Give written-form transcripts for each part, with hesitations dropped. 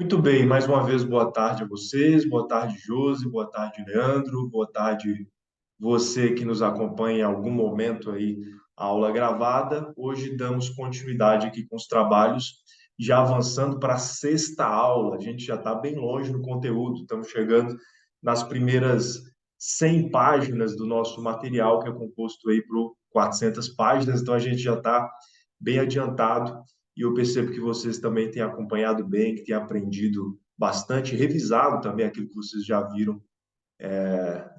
Muito bem, mais uma vez, boa tarde a vocês, boa tarde, Josi, boa tarde, Leandro, boa tarde, você que nos acompanha em algum momento aí, a aula gravada. Hoje damos continuidade aqui com os trabalhos, já avançando para a sexta aula. A gente já está bem longe no conteúdo, estamos chegando nas primeiras 100 páginas do nosso material, que é composto aí por 400 páginas, então a gente já está bem adiantado e eu percebo que vocês também têm acompanhado bem, que têm aprendido bastante, revisado também aquilo que vocês já viram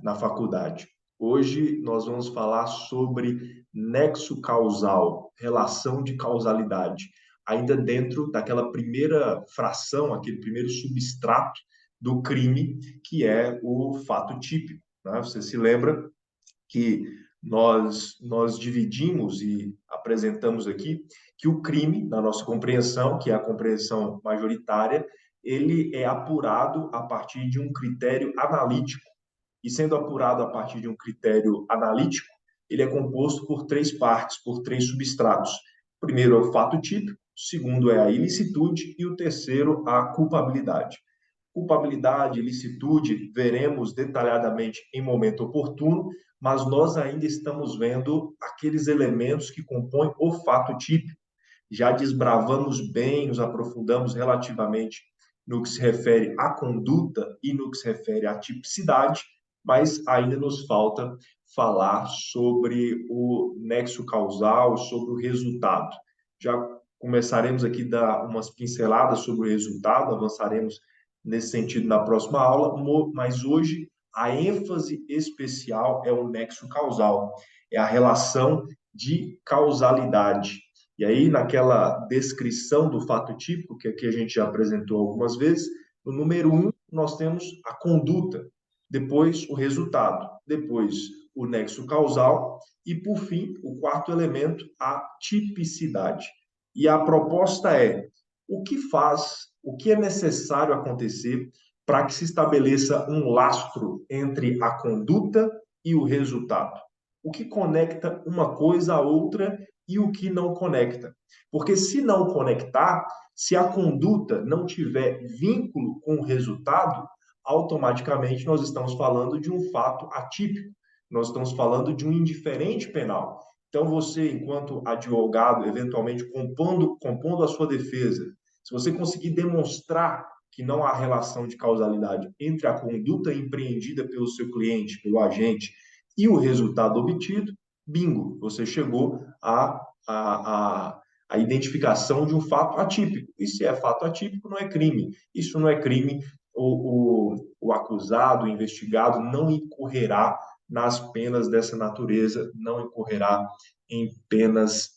na faculdade. Hoje nós vamos falar sobre nexo causal, relação de causalidade, ainda dentro daquela primeira fração, aquele primeiro substrato do crime, que é o fato típico. Né? Você se lembra que nós dividimos e apresentamos aqui que o crime, na nossa compreensão, que é a compreensão majoritária, ele é apurado a partir de um critério analítico. E sendo apurado a partir de um critério analítico, ele é composto por três partes, por três substratos. O primeiro é o fato típico, o segundo é a ilicitude e o terceiro a culpabilidade. Culpabilidade, ilicitude, veremos detalhadamente em momento oportuno, mas nós ainda estamos vendo aqueles elementos que compõem o fato típico. Já desbravamos bem, nos aprofundamos relativamente no que se refere à conduta e no que se refere à tipicidade, mas ainda nos falta falar sobre o nexo causal, sobre o resultado. Já começaremos aqui a dar umas pinceladas sobre o resultado, avançaremos nesse sentido na próxima aula, mas hoje a ênfase especial é o nexo causal, é a relação de causalidade. E aí, naquela descrição do fato típico, que aqui a gente já apresentou algumas vezes, no número um, nós temos a conduta, depois o resultado, depois o nexo causal e, por fim, o quarto elemento, a tipicidade. E a proposta é o que é necessário acontecer para que se estabeleça um lastro entre a conduta e o resultado. O que conecta uma coisa à outra e o que não conecta. Porque se não conectar, se a conduta não tiver vínculo com o resultado, automaticamente nós estamos falando de um fato atípico. Nós estamos falando de um indiferente penal. Então, você, enquanto advogado, eventualmente compondo a sua defesa, se você conseguir demonstrar que não há relação de causalidade entre a conduta empreendida pelo seu cliente, pelo agente, e o resultado obtido, bingo, você chegou à identificação de um fato atípico. E se é fato atípico, não é crime. Isso não é crime, o acusado, o investigado, não incorrerá nas penas dessa natureza, não incorrerá em penas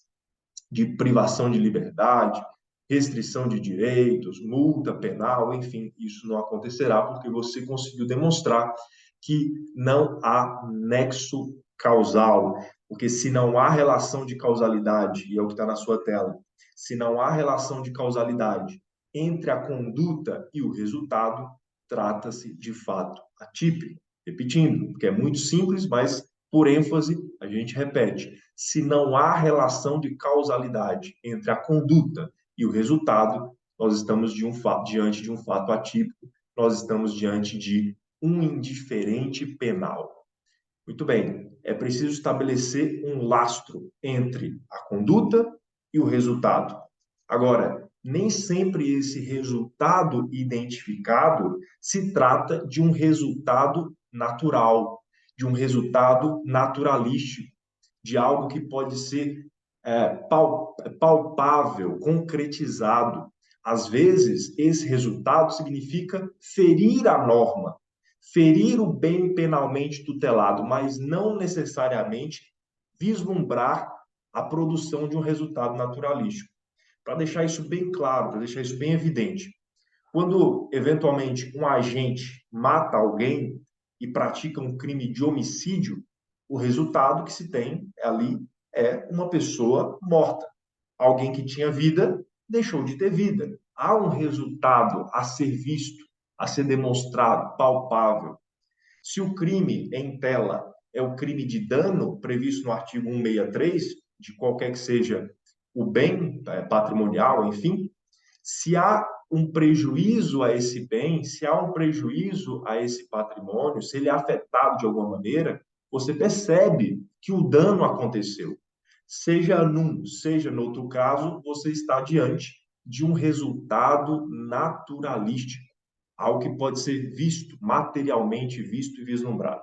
de privação de liberdade, restrição de direitos, multa penal, enfim, isso não acontecerá porque você conseguiu demonstrar que não há nexo causal, porque se não há relação de causalidade, e é o que está na sua tela, se não há relação de causalidade entre a conduta e o resultado, trata-se de fato atípico. Repetindo, porque é muito simples, mas por ênfase a gente repete. Se não há relação de causalidade entre a conduta e o resultado, nós estamos diante de um fato atípico, nós estamos diante de um indiferente penal. Muito bem, é preciso estabelecer um lastro entre a conduta e o resultado. Agora, nem sempre esse resultado identificado se trata de um resultado natural, de um resultado naturalístico, de algo que pode ser palpável, concretizado. Às vezes, esse resultado significa ferir a norma, ferir o bem penalmente tutelado, mas não necessariamente vislumbrar a produção de um resultado naturalístico. Para deixar isso bem claro, para deixar isso bem evidente, quando eventualmente um agente mata alguém e pratica um crime de homicídio, o resultado que se tem ali é uma pessoa morta. Alguém que tinha vida deixou de ter vida. Há um resultado a ser visto, a ser demonstrado, palpável. Se o crime em tela é o crime de dano previsto no artigo 163, de qualquer que seja o bem patrimonial, enfim, se há um prejuízo a esse bem, se há um prejuízo a esse patrimônio, se ele é afetado de alguma maneira, você percebe que o dano aconteceu. Seja num, seja no outro caso, você está diante de um resultado naturalístico, algo que pode ser visto, materialmente visto e vislumbrado.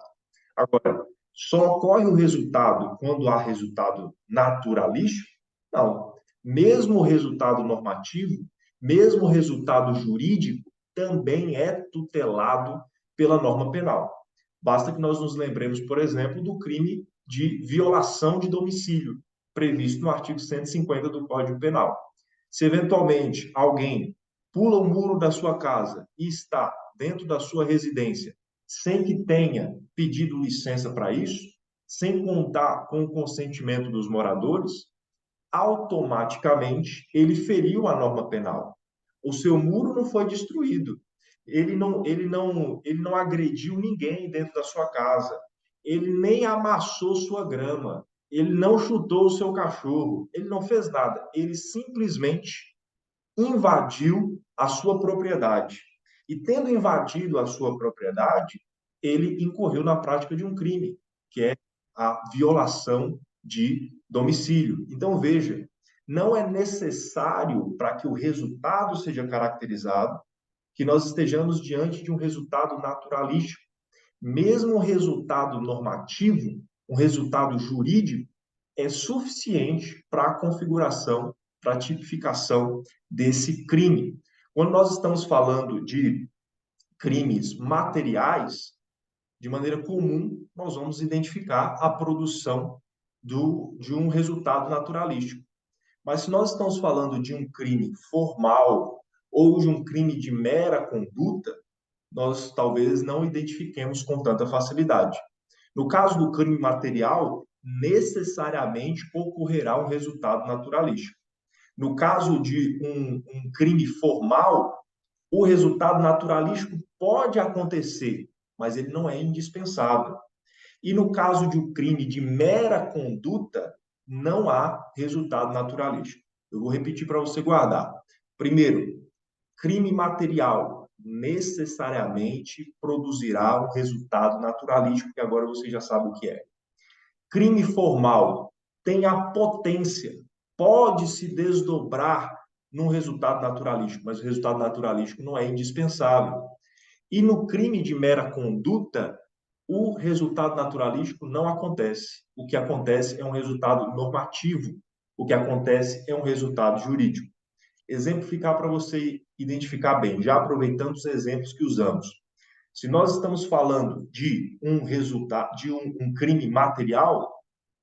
Agora, só ocorre o resultado quando há resultado naturalístico? Não. Mesmo o resultado normativo, mesmo o resultado jurídico, também é tutelado pela norma penal. Basta que nós nos lembremos, por exemplo, do crime de violação de domicílio, previsto no artigo 150 do Código Penal. Se eventualmente alguém pula o muro da sua casa e está dentro da sua residência sem que tenha pedido licença para isso, sem contar com o consentimento dos moradores, automaticamente ele feriu a norma penal. O seu muro não foi destruído. Ele não agrediu ninguém dentro da sua casa. Ele nem amassou sua grama. Ele não chutou o seu cachorro. Ele não fez nada. Ele simplesmente invadiu a sua propriedade. E tendo invadido a sua propriedade, ele incorreu na prática de um crime, que é a violação de domicílio. Então, veja, não é necessário para que o resultado seja caracterizado que nós estejamos diante de um resultado naturalístico. Mesmo o resultado normativo, um resultado jurídico, é suficiente para a configuração, para a tipificação desse crime. Quando nós estamos falando de crimes materiais, de maneira comum, nós vamos identificar a produção de um resultado naturalístico. Mas se nós estamos falando de um crime formal ou de um crime de mera conduta, nós talvez não identifiquemos com tanta facilidade. No caso do crime material, necessariamente ocorrerá um resultado naturalístico. No caso de um crime formal, o resultado naturalístico pode acontecer, mas ele não é indispensável. E no caso de um crime de mera conduta, não há resultado naturalístico. Eu vou repetir para você guardar. Primeiro, crime material necessariamente produzirá um resultado naturalístico, que agora você já sabe o que é. Crime formal tem a potência, pode se desdobrar num resultado naturalístico, mas o resultado naturalístico não é indispensável. E no crime de mera conduta, o resultado naturalístico não acontece. O que acontece é um resultado normativo. O que acontece é um resultado jurídico. Exemplificar para você identificar bem, já aproveitando os exemplos que usamos. Se nós estamos falando de um resultado, de um crime material,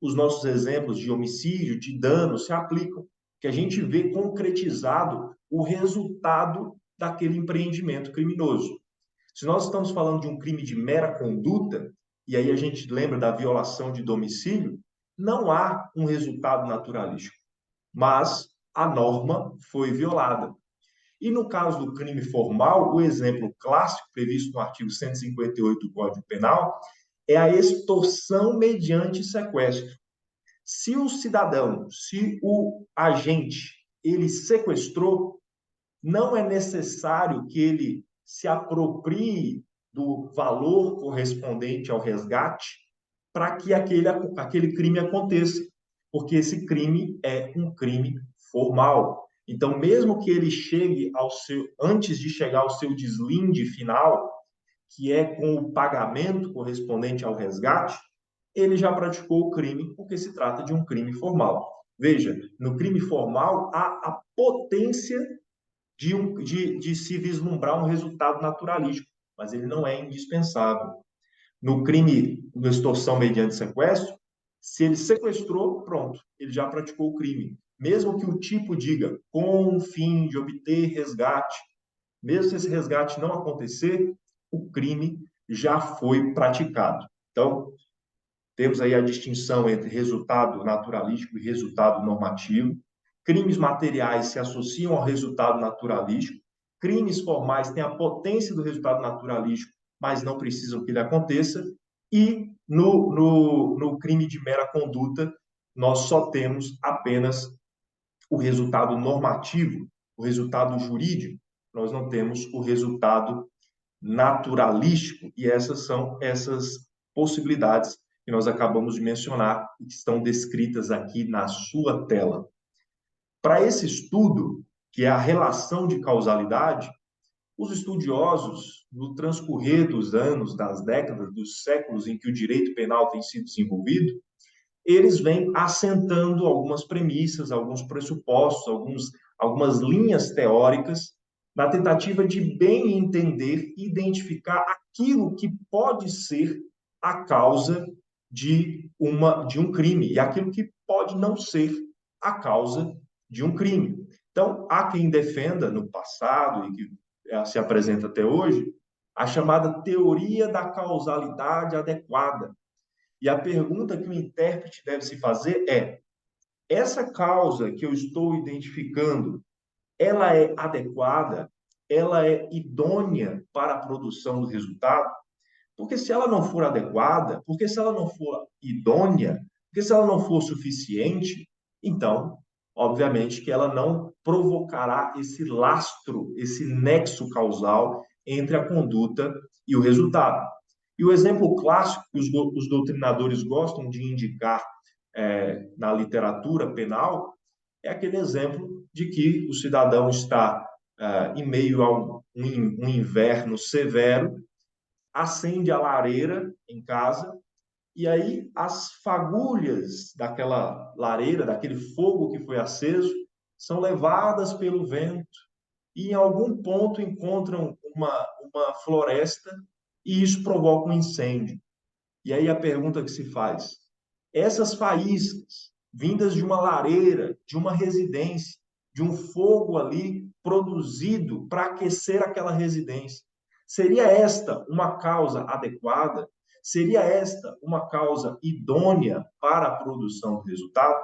os nossos exemplos de homicídio, de dano se aplicam, que a gente vê concretizado o resultado daquele empreendimento criminoso. Se nós estamos falando de um crime de mera conduta, e aí a gente lembra da violação de domicílio, não há um resultado naturalístico, mas a norma foi violada. E no caso do crime formal, o exemplo clássico previsto no artigo 158 do Código Penal é a extorsão mediante sequestro. Se o cidadão, se o agente, ele sequestrou, não é necessário que ele se aproprie do valor correspondente ao resgate para que aquele crime aconteça, porque esse crime é um crime formal. Então, mesmo que ele chegue ao seu, antes de chegar ao seu deslinde final, que é com o pagamento correspondente ao resgate, ele já praticou o crime, porque se trata de um crime formal. Veja, no crime formal há a potência de se vislumbrar um resultado naturalístico, mas ele não é indispensável. No crime de extorsão mediante sequestro, se ele sequestrou, pronto, ele já praticou o crime. Mesmo que o tipo diga com o fim de obter resgate, mesmo se esse resgate não acontecer, o crime já foi praticado. Então, temos aí a distinção entre resultado naturalístico e resultado normativo. Crimes materiais se associam ao resultado naturalístico. Crimes formais têm a potência do resultado naturalístico, mas não precisam que ele aconteça. E no crime de mera conduta, nós só temos apenas o resultado normativo, o resultado jurídico, nós não temos o resultado naturalístico, e essas são essas possibilidades que nós acabamos de mencionar e que estão descritas aqui na sua tela. Para esse estudo, que é a relação de causalidade, os estudiosos, no transcorrer dos anos, das décadas, dos séculos em que o direito penal tem sido desenvolvido, eles vêm assentando algumas premissas, alguns pressupostos, algumas linhas teóricas, na tentativa de bem entender e identificar aquilo que pode ser a causa de um crime e aquilo que pode não ser a causa de um crime. Então, há quem defenda no passado e que se apresenta até hoje a chamada teoria da causalidade adequada. E a pergunta que o intérprete deve se fazer é: essa causa que eu estou identificando, ela é adequada? Ela é idônea para a produção do resultado? Porque se ela não for adequada, porque se ela não for idônea, porque se ela não for suficiente, então, obviamente que ela não provocará esse lastro, esse nexo causal entre a conduta e o resultado. E o exemplo clássico que os doutrinadores gostam de indicar na literatura penal é aquele exemplo de que o cidadão está em meio a um inverno severo, acende a lareira em casa, e aí as fagulhas daquela lareira, daquele fogo que foi aceso, são levadas pelo vento e em algum ponto encontram uma floresta e isso provoca um incêndio. E aí a pergunta que se faz: essas faíscas vindas de uma lareira, de uma residência, de um fogo ali produzido para aquecer aquela residência, seria esta uma causa adequada? Seria esta uma causa idônea para a produção do resultado?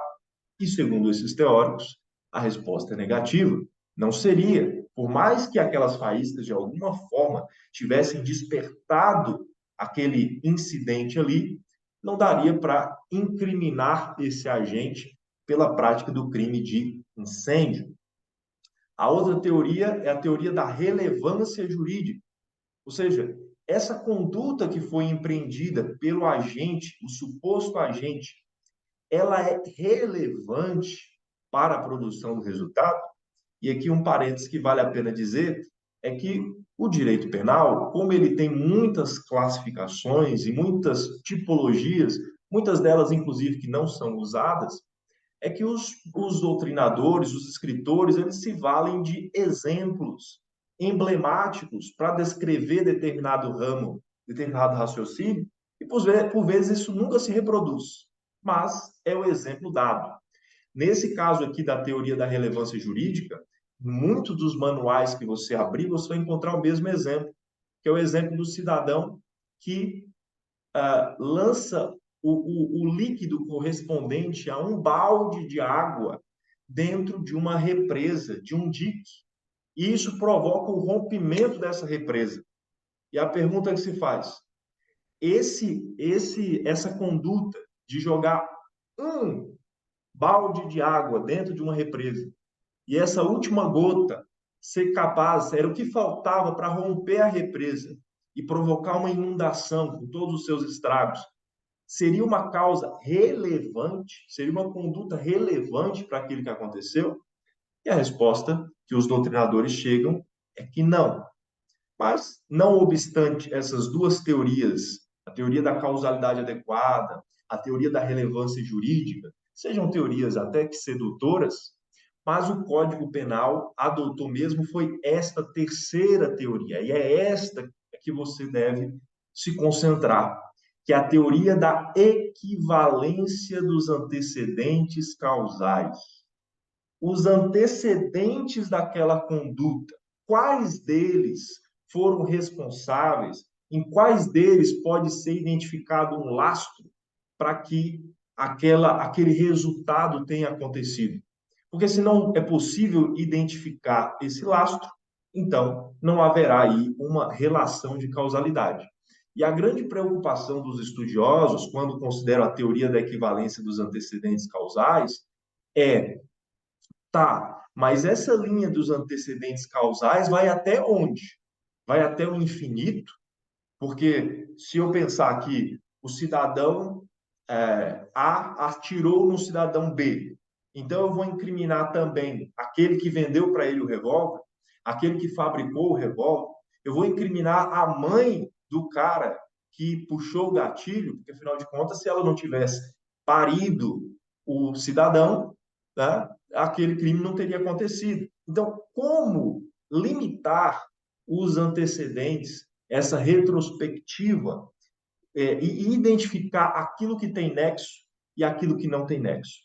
E segundo esses teóricos, a resposta é negativa. Não seria. Por mais que aquelas faíscas, de alguma forma, tivessem despertado aquele incidente ali, não daria para incriminar esse agente pela prática do crime de incêndio. A outra teoria é a teoria da relevância jurídica, ou seja, essa conduta que foi empreendida pelo agente, o suposto agente, ela é relevante para a produção do resultado? E aqui um parênteses que vale a pena dizer é que o direito penal, como ele tem muitas classificações e muitas tipologias, muitas delas inclusive que não são usadas, é que os doutrinadores, os escritores, eles se valem de exemplos emblemáticos para descrever determinado ramo, determinado raciocínio, e por vezes isso nunca se reproduz, mas é o exemplo dado. Nesse caso aqui da teoria da relevância jurídica, muitos dos manuais que você abrir, você vai encontrar o mesmo exemplo, que é o exemplo do cidadão que lança o líquido correspondente a um balde de água dentro de uma represa, de um dique. E isso provoca o rompimento dessa represa. E a pergunta que se faz: essa conduta de jogar um balde de água dentro de uma represa e essa última gota ser capaz, era o que faltava para romper a represa e provocar uma inundação com todos os seus estragos, seria uma causa relevante, seria uma conduta relevante para aquilo que aconteceu? E a resposta que os doutrinadores chegam é que não. Mas, não obstante essas duas teorias, a teoria da causalidade adequada, a teoria da relevância jurídica, sejam teorias até que sedutoras, mas o Código Penal adotou mesmo foi esta terceira teoria, e é esta que você deve se concentrar, que é a teoria da equivalência dos antecedentes causais. Os antecedentes daquela conduta, quais deles foram responsáveis, em quais deles pode ser identificado um lastro para que aquele resultado tenha acontecido. Porque se não é possível identificar esse lastro, então não haverá aí uma relação de causalidade. E a grande preocupação dos estudiosos, quando consideram a teoria da equivalência dos antecedentes causais, é: tá, Mas essa linha dos antecedentes causais vai até onde? Vai até o infinito? Porque se eu pensar que o cidadão A atirou no cidadão B, então eu vou incriminar também aquele que vendeu para ele o revólver, aquele que fabricou o revólver, eu vou incriminar a mãe do cara que puxou o gatilho, porque afinal de contas, se ela não tivesse parido o cidadão, né, aquele crime não teria acontecido. Então, como limitar os antecedentes, essa retrospectiva, e identificar aquilo que tem nexo e aquilo que não tem nexo?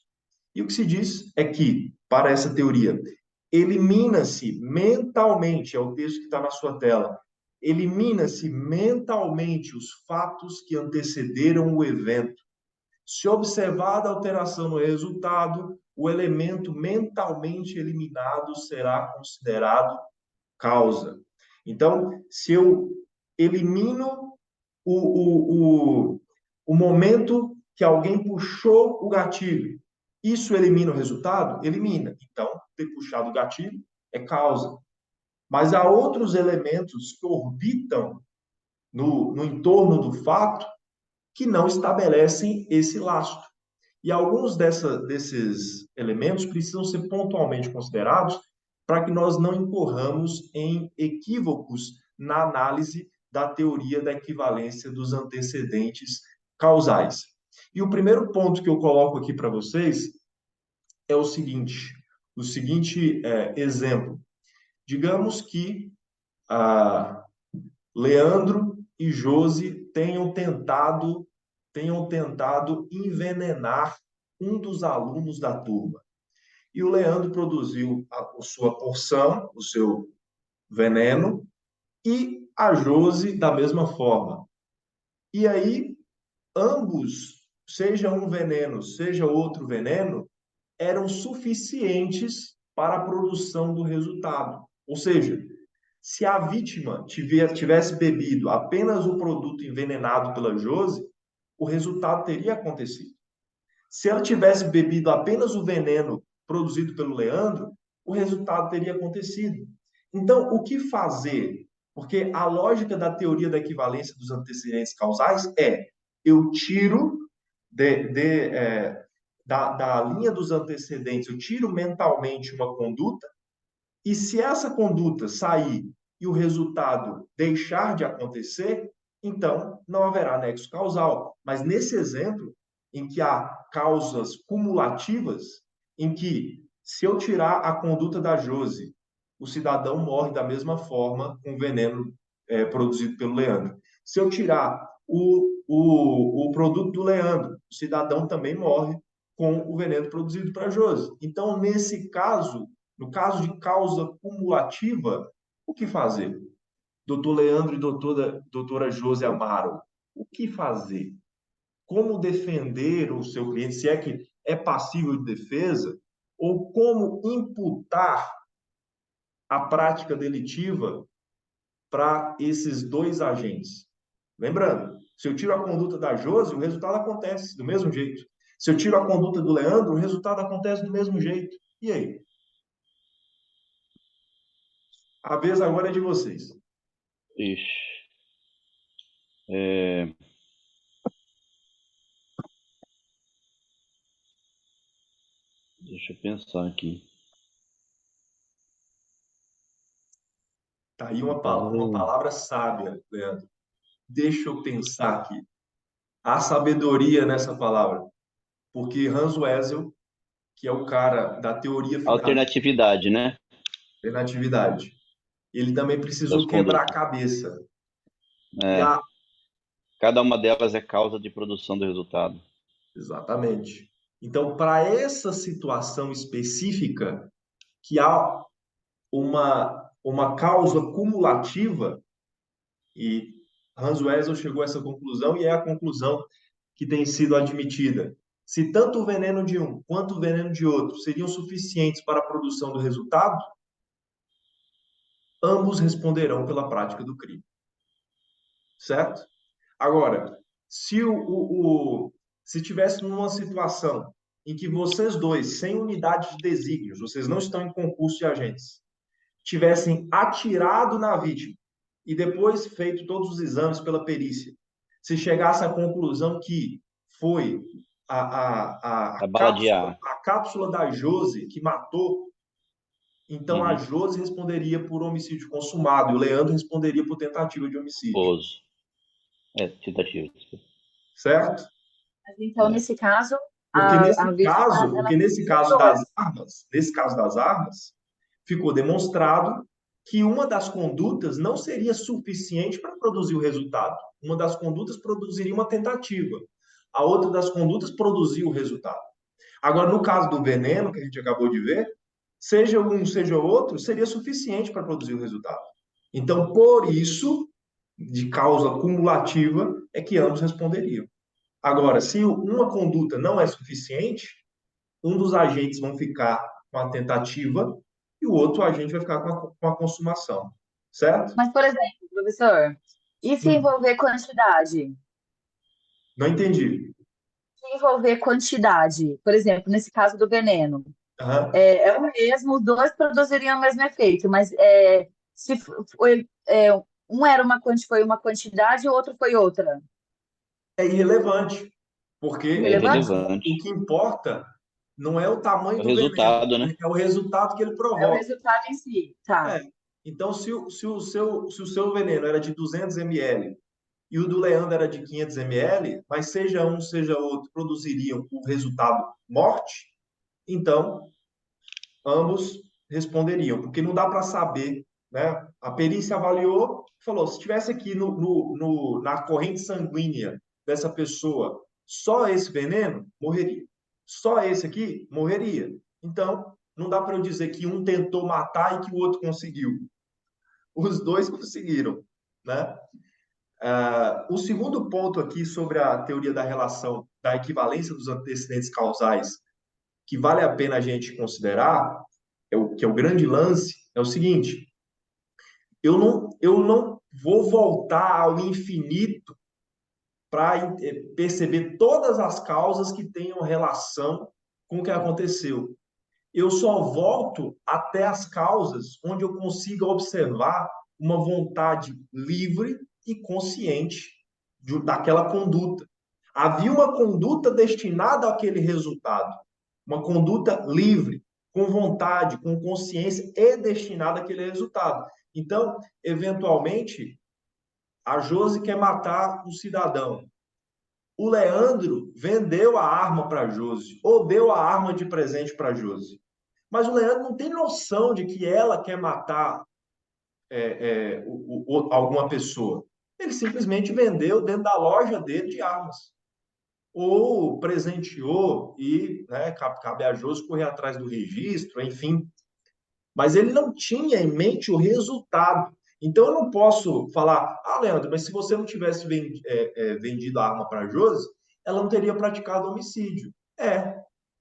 E o que se diz é que, para essa teoria, elimina-se mentalmente, é o texto que está na sua tela, elimina-se mentalmente os fatos que antecederam o evento. Se observada a alteração no resultado, o elemento mentalmente eliminado será considerado causa. Então, se eu elimino o momento que alguém puxou o gatilho, isso elimina o resultado? Elimina. Então, ter puxado o gatilho é causa. Mas há outros elementos que orbitam no entorno do fato que não estabelecem esse lastro. E alguns desses elementos precisam ser pontualmente considerados para que nós não incorramos em equívocos na análise da teoria da equivalência dos antecedentes causais. E o primeiro ponto que eu coloco aqui para vocês é o seguinte exemplo. Digamos que Leandro e Josi tenham tentado envenenar um dos alunos da turma. E o Leandro produziu a sua porção, o seu veneno, e a Josi da mesma forma. E aí, ambos, seja um veneno, seja outro veneno, eram suficientes para a produção do resultado. Ou seja, se a vítima tivesse bebido apenas o produto envenenado pela Josi, o resultado teria acontecido. Se ela tivesse bebido apenas o veneno produzido pelo Leandro, o resultado teria acontecido. Então, o que fazer? Porque a lógica da teoria da equivalência dos antecedentes causais é: eu tiro da linha dos antecedentes, eu tiro mentalmente uma conduta, e se essa conduta sair e o resultado deixar de acontecer, então não haverá nexo causal. Mas nesse exemplo, em que há causas cumulativas, em que se eu tirar a conduta da Josi, o cidadão morre da mesma forma com o veneno produzido pelo Leandro. Se eu tirar o produto do Leandro, o cidadão também morre com o veneno produzido para a Josi. Então, nesse caso, no caso de causa cumulativa, o que fazer? Doutor Leandro e doutora Josi Amaro, o que fazer? Como defender o seu cliente, se é que é passível de defesa, ou como imputar a prática delitiva para esses dois agentes? Lembrando, se eu tiro a conduta da Josi, o resultado acontece do mesmo jeito. Se eu tiro a conduta do Leandro, o resultado acontece do mesmo jeito. E aí? A vez agora é de vocês. Ixi. É... Deixa eu pensar aqui. Tá aí uma palavra sábia, Leandro. Deixa eu pensar aqui. Há sabedoria nessa palavra. Porque Hans Wessel, que é o cara da teoria Alternatividade, né? da atividade, ele também Das precisou quebrar a condutas. cabeça. E É. Cada uma delas é causa de produção do resultado. exatamente. Então, para essa situação específica, que há uma causa cumulativa, e Hans Wessel chegou a essa conclusão, e é a conclusão que tem sido admitida. Se tanto o veneno de um quanto o veneno de outro seriam suficientes para a produção do resultado, ambos responderão pela prática do crime. Certo? Agora, se tivesse numa situação em que vocês dois, sem unidade de desígnios, vocês não estão em concurso de agentes, tivessem atirado na vítima e depois feito todos os exames pela perícia, se chegasse à conclusão que foi A bala de ar. a cápsula da Josi que matou, então a Uhum. Josi responderia por homicídio consumado e o Leandro responderia por tentativa de homicídio, Culposo. Tentativa. certo? Mas, então, É. nesse caso, Porque a vítima, ela nesse os caso dois. das armas, ficou demonstrado que uma das condutas não seria suficiente para produzir o resultado. Uma das condutas produziria uma tentativa. A outra das condutas produziu o resultado. Agora, no caso do veneno, que a gente acabou de ver, seja um, seja outro, seria suficiente para produzir o resultado. Então, por isso, de causa cumulativa, é que ambos responderiam. Agora, se uma conduta não é suficiente, um dos agentes vão ficar com a tentativa e o outro agente vai ficar com a consumação, certo? Mas, por exemplo, professor, e se envolver quantidade? Não entendi. Se envolver quantidade, por exemplo, nesse caso do veneno, Aham. é o mesmo, os dois produziriam o mesmo efeito, mas se foi, um era foi uma quantidade e o outro foi outra. É irrelevante, porque É Relevante? o irrelevante. que importa não é o tamanho É o do veneno, resultado, né? é o resultado que ele É o provoca. resultado em si, tá? É. Então, se o seu veneno era de 200 ml e o do Leandro era de 500 ml, mas seja um, seja outro, produziriam o resultado morte, então ambos responderiam, porque não dá para saber, né? A perícia avaliou, falou, se tivesse aqui na corrente sanguínea dessa pessoa só esse veneno, morreria. Só esse aqui, morreria. Então, não dá para eu dizer que um tentou matar e que o outro conseguiu. Os dois conseguiram, né? O segundo ponto aqui sobre a teoria da relação, da equivalência dos antecedentes causais, que vale a pena a gente considerar, que é o grande lance, é o seguinte: eu não vou voltar ao infinito para perceber todas as causas que tenham relação com o que aconteceu. Eu só volto até as causas onde eu consiga observar uma vontade livre e consciente daquela conduta. Havia uma conduta destinada àquele resultado, uma conduta livre, com vontade, com consciência e destinada àquele resultado. Então, eventualmente, a Josi quer matar um cidadão. O Leandro vendeu a arma para a Josi, ou deu a arma de presente para a Josi. Mas o Leandro não tem noção de que ela quer matar alguma pessoa. Ele simplesmente vendeu dentro da loja dele de armas. Ou presenteou e, né, cabe a Josi correr atrás do registro, enfim. Mas ele não tinha em mente o resultado. Então eu não posso falar, Leandro, mas se você não tivesse vendido a arma para a Josi, ela não teria praticado homicídio.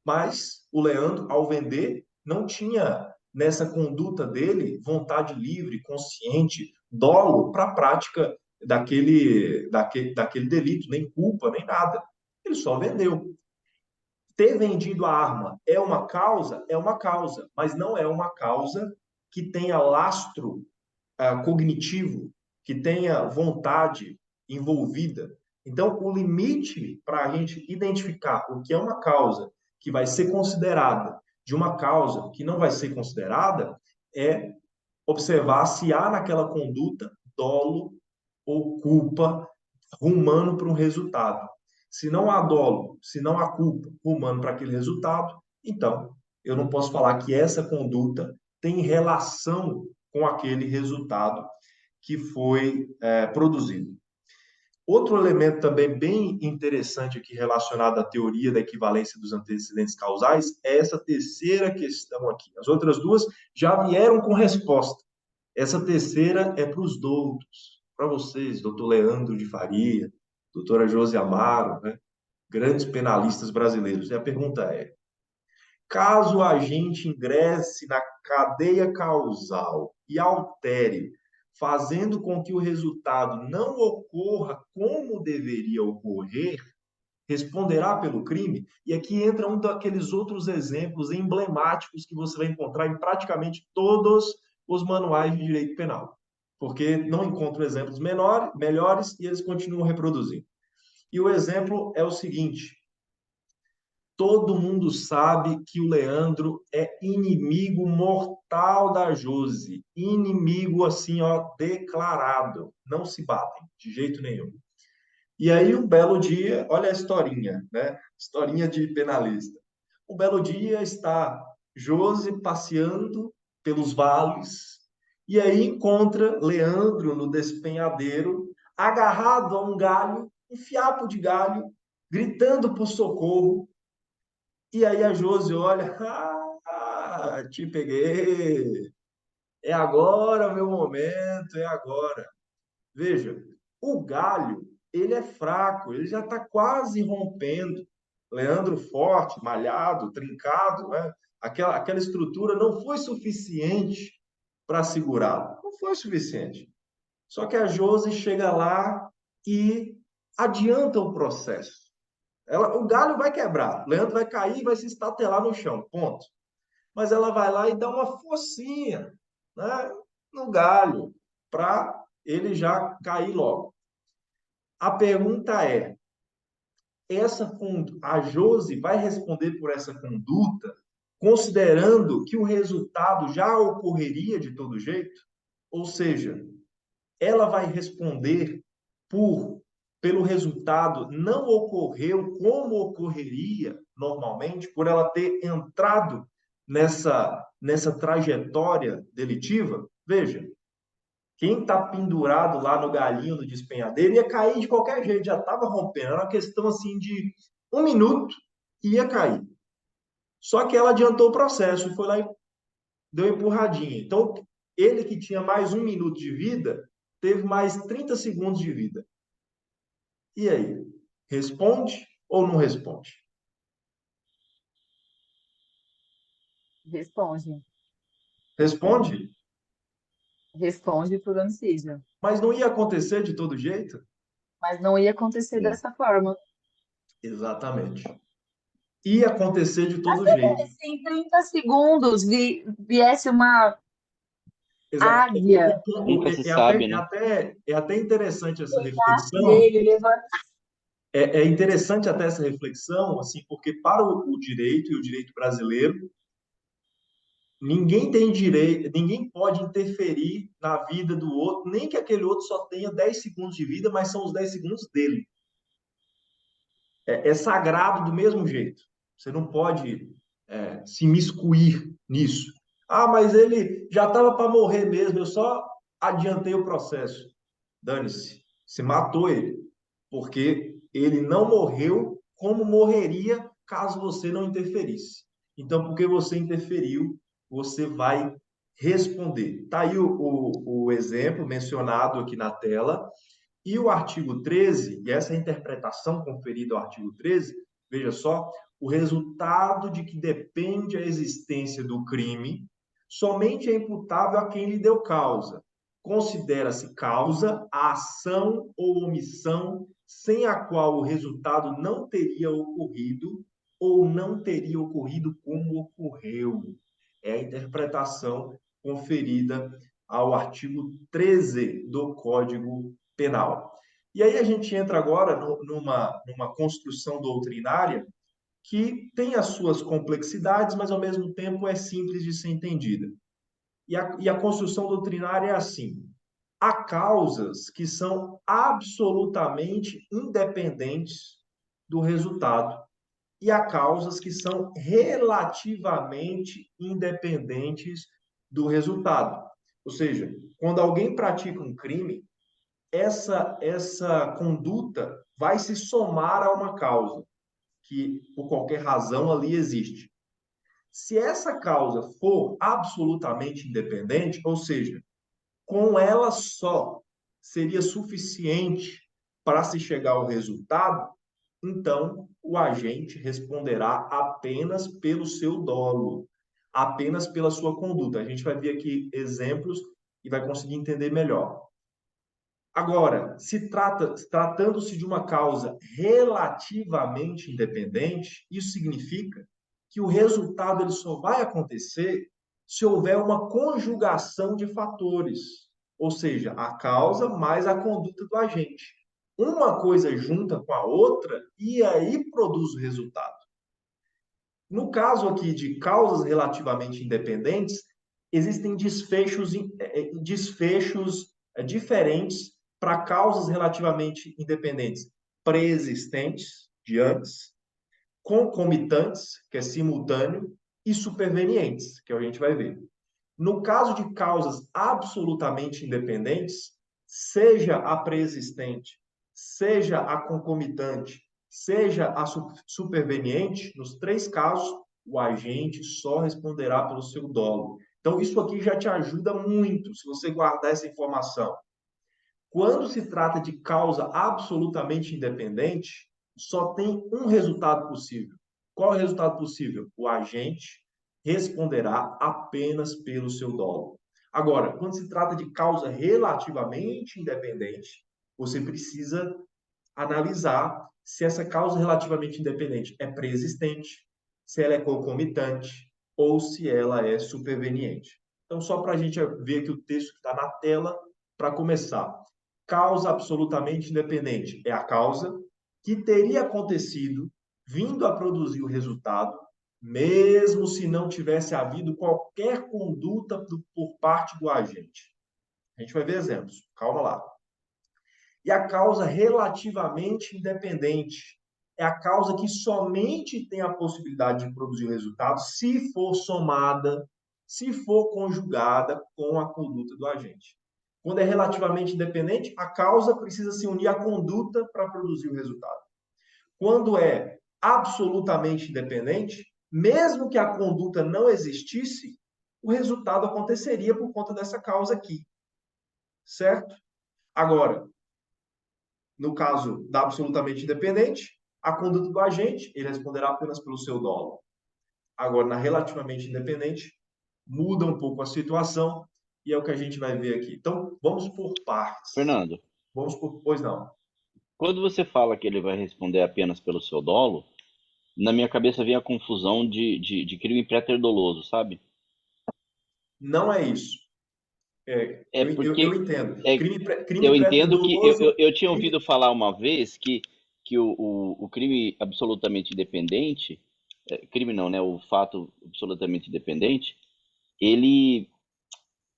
Mas o Leandro, ao vender, não tinha nessa conduta dele vontade livre, consciente, dolo para a prática daquele delito, nem culpa, nem nada. Ele só vendeu. Ter vendido a arma é uma causa? É uma causa, mas não é uma causa que tenha lastro cognitivo, que tenha vontade envolvida. Então, o limite para a gente identificar o que é uma causa que vai ser considerada de uma causa que não vai ser considerada é observar se há naquela conduta dolo ou culpa rumando para um resultado. Se não há dolo, se não há culpa rumando para aquele resultado, então eu não posso falar que essa conduta tem relação com aquele resultado que foi produzido. Outro elemento também bem interessante aqui relacionado à teoria da equivalência dos antecedentes causais é essa terceira questão aqui. As outras duas já vieram com resposta. Essa terceira é para os doutos, para vocês, doutor Leandro de Faria, doutora Josi Amaro, né? Grandes penalistas brasileiros. E a pergunta é: caso a gente ingresse na cadeia causal e altere, fazendo com que o resultado não ocorra como deveria ocorrer, responderá pelo crime? E aqui entra um daqueles outros exemplos emblemáticos que você vai encontrar em praticamente todos os manuais de direito penal, porque não encontro exemplos melhores e eles continuam reproduzindo. E o exemplo é o seguinte: todo mundo sabe que o Leandro é inimigo mortal da Josi. Inimigo, assim, ó, declarado. Não se batem, de jeito nenhum. E aí, um belo dia, olha a historinha, né? Historinha de penalista. Um belo dia está Josi passeando pelos vales e aí encontra Leandro no despenhadeiro, agarrado a um galho, um fiapo de galho, gritando por socorro. E aí a Josi olha, te peguei. É agora o meu momento, é agora. Veja, o galho, ele é fraco, ele já está quase rompendo. Leandro forte, malhado, trincado, né? Aquela estrutura não foi suficiente para segurá-lo. Não foi suficiente. Só que a Josi chega lá e adianta o processo. O galho vai quebrar, Leandro vai cair e vai se estatelar no chão, ponto. Mas ela vai lá e dá uma forcinha, né, no galho, para ele já cair logo. A pergunta é, a Josi vai responder por essa conduta, considerando que o resultado já ocorreria de todo jeito? Ou seja, ela vai responder pelo resultado não ocorreu como ocorreria normalmente, por ela ter entrado nessa trajetória delitiva? Veja, quem está pendurado lá no galinho do despenhadeiro ia cair de qualquer jeito, já estava rompendo. Era uma questão assim de 1 minuto e ia cair. Só que ela adiantou o processo, foi lá e deu uma empurradinha. Então, ele que tinha mais 1 minuto de vida, teve mais 30 segundos de vida. E aí? Responde ou não responde? Responde. Responde, Responde por homicídio. mas não ia acontecer de todo jeito? Mas não ia acontecer Sim. dessa forma. Exatamente. Ia acontecer de todo jeito. Se em 30 segundos viesse uma Exato. águia, Nunca se sabe, né? É até interessante essa pegasse reflexão. ele, levantasse. É interessante até essa reflexão, assim, porque para o direito e o direito brasileiro, ninguém tem direito, ninguém pode interferir na vida do outro, nem que aquele outro só tenha 10 segundos de vida, mas são os 10 segundos dele. É sagrado do mesmo jeito. Você não pode se miscuir nisso. Ah, mas ele já estava para morrer mesmo, eu só adiantei o processo. Dane-se, se matou ele, porque ele não morreu como morreria caso você não interferisse. Então, porque você interferiu, você vai responder. Está aí o exemplo mencionado aqui na tela. E o artigo 13, e essa é a interpretação conferida ao artigo 13, veja só, o resultado de que depende a existência do crime somente é imputável a quem lhe deu causa. Considera-se causa a ação ou omissão sem a qual o resultado não teria ocorrido ou não teria ocorrido como ocorreu. É a interpretação conferida ao artigo 13 do Código Penal. E aí a gente entra agora numa construção doutrinária que tem as suas complexidades, mas ao mesmo tempo é simples de ser entendida. E a construção doutrinária é assim: há causas que são absolutamente independentes do resultado, e há causas que são relativamente independentes do resultado. Ou seja, quando alguém pratica um crime, essa conduta vai se somar a uma causa que, por qualquer razão, ali existe. Se essa causa for absolutamente independente, ou seja, com ela só seria suficiente para se chegar ao resultado, então o agente responderá apenas pelo seu dolo, apenas pela sua conduta. A gente vai ver aqui exemplos e vai conseguir entender melhor. Agora, tratando-se de uma causa relativamente independente, isso significa que o resultado ele só vai acontecer se houver uma conjugação de fatores, ou seja, a causa mais a conduta do agente. Uma coisa junta com a outra e aí produz o resultado. No caso aqui de causas relativamente independentes, existem desfechos diferentes para causas relativamente independentes pré-existentes, de antes, concomitantes, que é simultâneo, e supervenientes, que é o que a gente vai ver. No caso de causas absolutamente independentes, seja a pré-existente, seja a concomitante, seja a superveniente, nos três casos, o agente só responderá pelo seu dolo. Então, isso aqui já te ajuda muito, se você guardar essa informação. Quando se trata de causa absolutamente independente, só tem um resultado possível. Qual é o resultado possível? O agente responderá apenas pelo seu dolo. Agora, quando se trata de causa relativamente independente, você precisa analisar se essa causa relativamente independente é pré-existente, se ela é concomitante ou se ela é superveniente. Então, só para a gente ver aqui o texto que está na tela, para começar. Causa absolutamente independente é a causa que teria acontecido vindo a produzir o resultado, mesmo se não tivesse havido qualquer conduta por parte do agente. A gente vai ver exemplos. Calma lá. E a causa relativamente independente é a causa que somente tem a possibilidade de produzir o resultado se for somada, se for conjugada com a conduta do agente. Quando é relativamente independente, a causa precisa se unir à conduta para produzir o resultado. Quando é absolutamente independente, mesmo que a conduta não existisse, o resultado aconteceria por conta dessa causa aqui. Certo? Agora, no caso da absolutamente independente, a conduta do agente, ele responderá apenas pelo seu dolo. Agora, na relativamente independente, muda um pouco a situação e é o que a gente vai ver aqui. Então, vamos por partes. Fernando, Pois não. quando você fala que ele vai responder apenas pelo seu dolo, na minha cabeça vem a confusão de crime pré-doloso, sabe? Não é isso. É Eu porque entendo. é, Crime eu entendo que pré-doloso. eu tinha ouvido falar uma vez que o crime absolutamente independente, crime não, né? O fato absolutamente independente, ele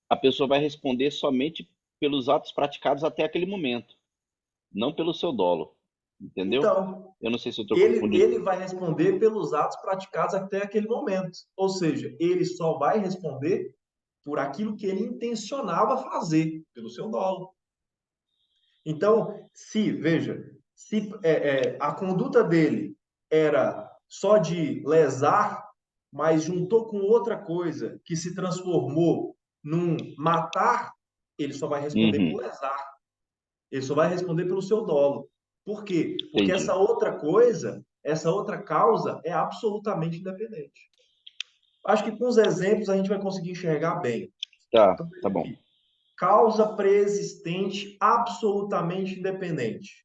a pessoa vai responder somente pelos atos praticados até aquele momento, não pelo seu dolo, entendeu? Então, Eu não sei se eu estou confundindo. ele vai responder pelos atos praticados até aquele momento. Ou seja, ele só vai responder por aquilo que ele intencionava fazer, pelo seu dolo. Então, se a conduta dele era só de lesar, mas juntou com outra coisa que se transformou num matar, ele só vai responder por Uhum, lesar. Ele só vai responder pelo seu dolo. Por quê? Porque essa entendi. outra coisa, essa outra causa é absolutamente independente. Acho que com os exemplos a gente vai conseguir enxergar bem. Tá, Então, tá veja bom. aqui. Causa preexistente absolutamente independente.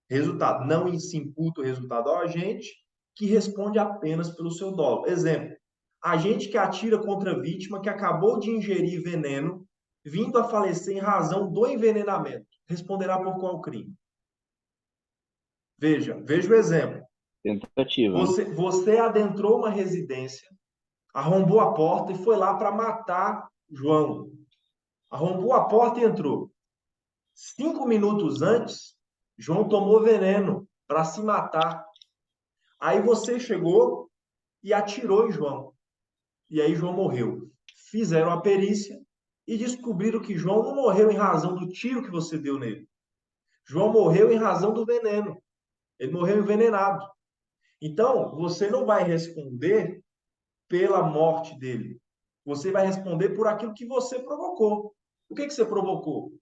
Resultado, não se imputa o resultado ao agente, que responde apenas pelo seu dolo. Exemplo, agente que atira contra a vítima que acabou de ingerir veneno, vindo a falecer em razão do envenenamento. Responderá por qual crime? Veja o exemplo. Tentativa, né? Você adentrou uma residência, arrombou a porta e foi lá para matar João. Arrombou a porta e entrou. 5 minutos antes, João tomou veneno para se matar. Aí você chegou e atirou em João. E aí João morreu. Fizeram a perícia e descobriram que João não morreu em razão do tiro que você deu nele. João morreu em razão do veneno. Ele morreu envenenado. Então, você não vai responder pela morte dele. Você vai responder por aquilo que você provocou. O que você provocou?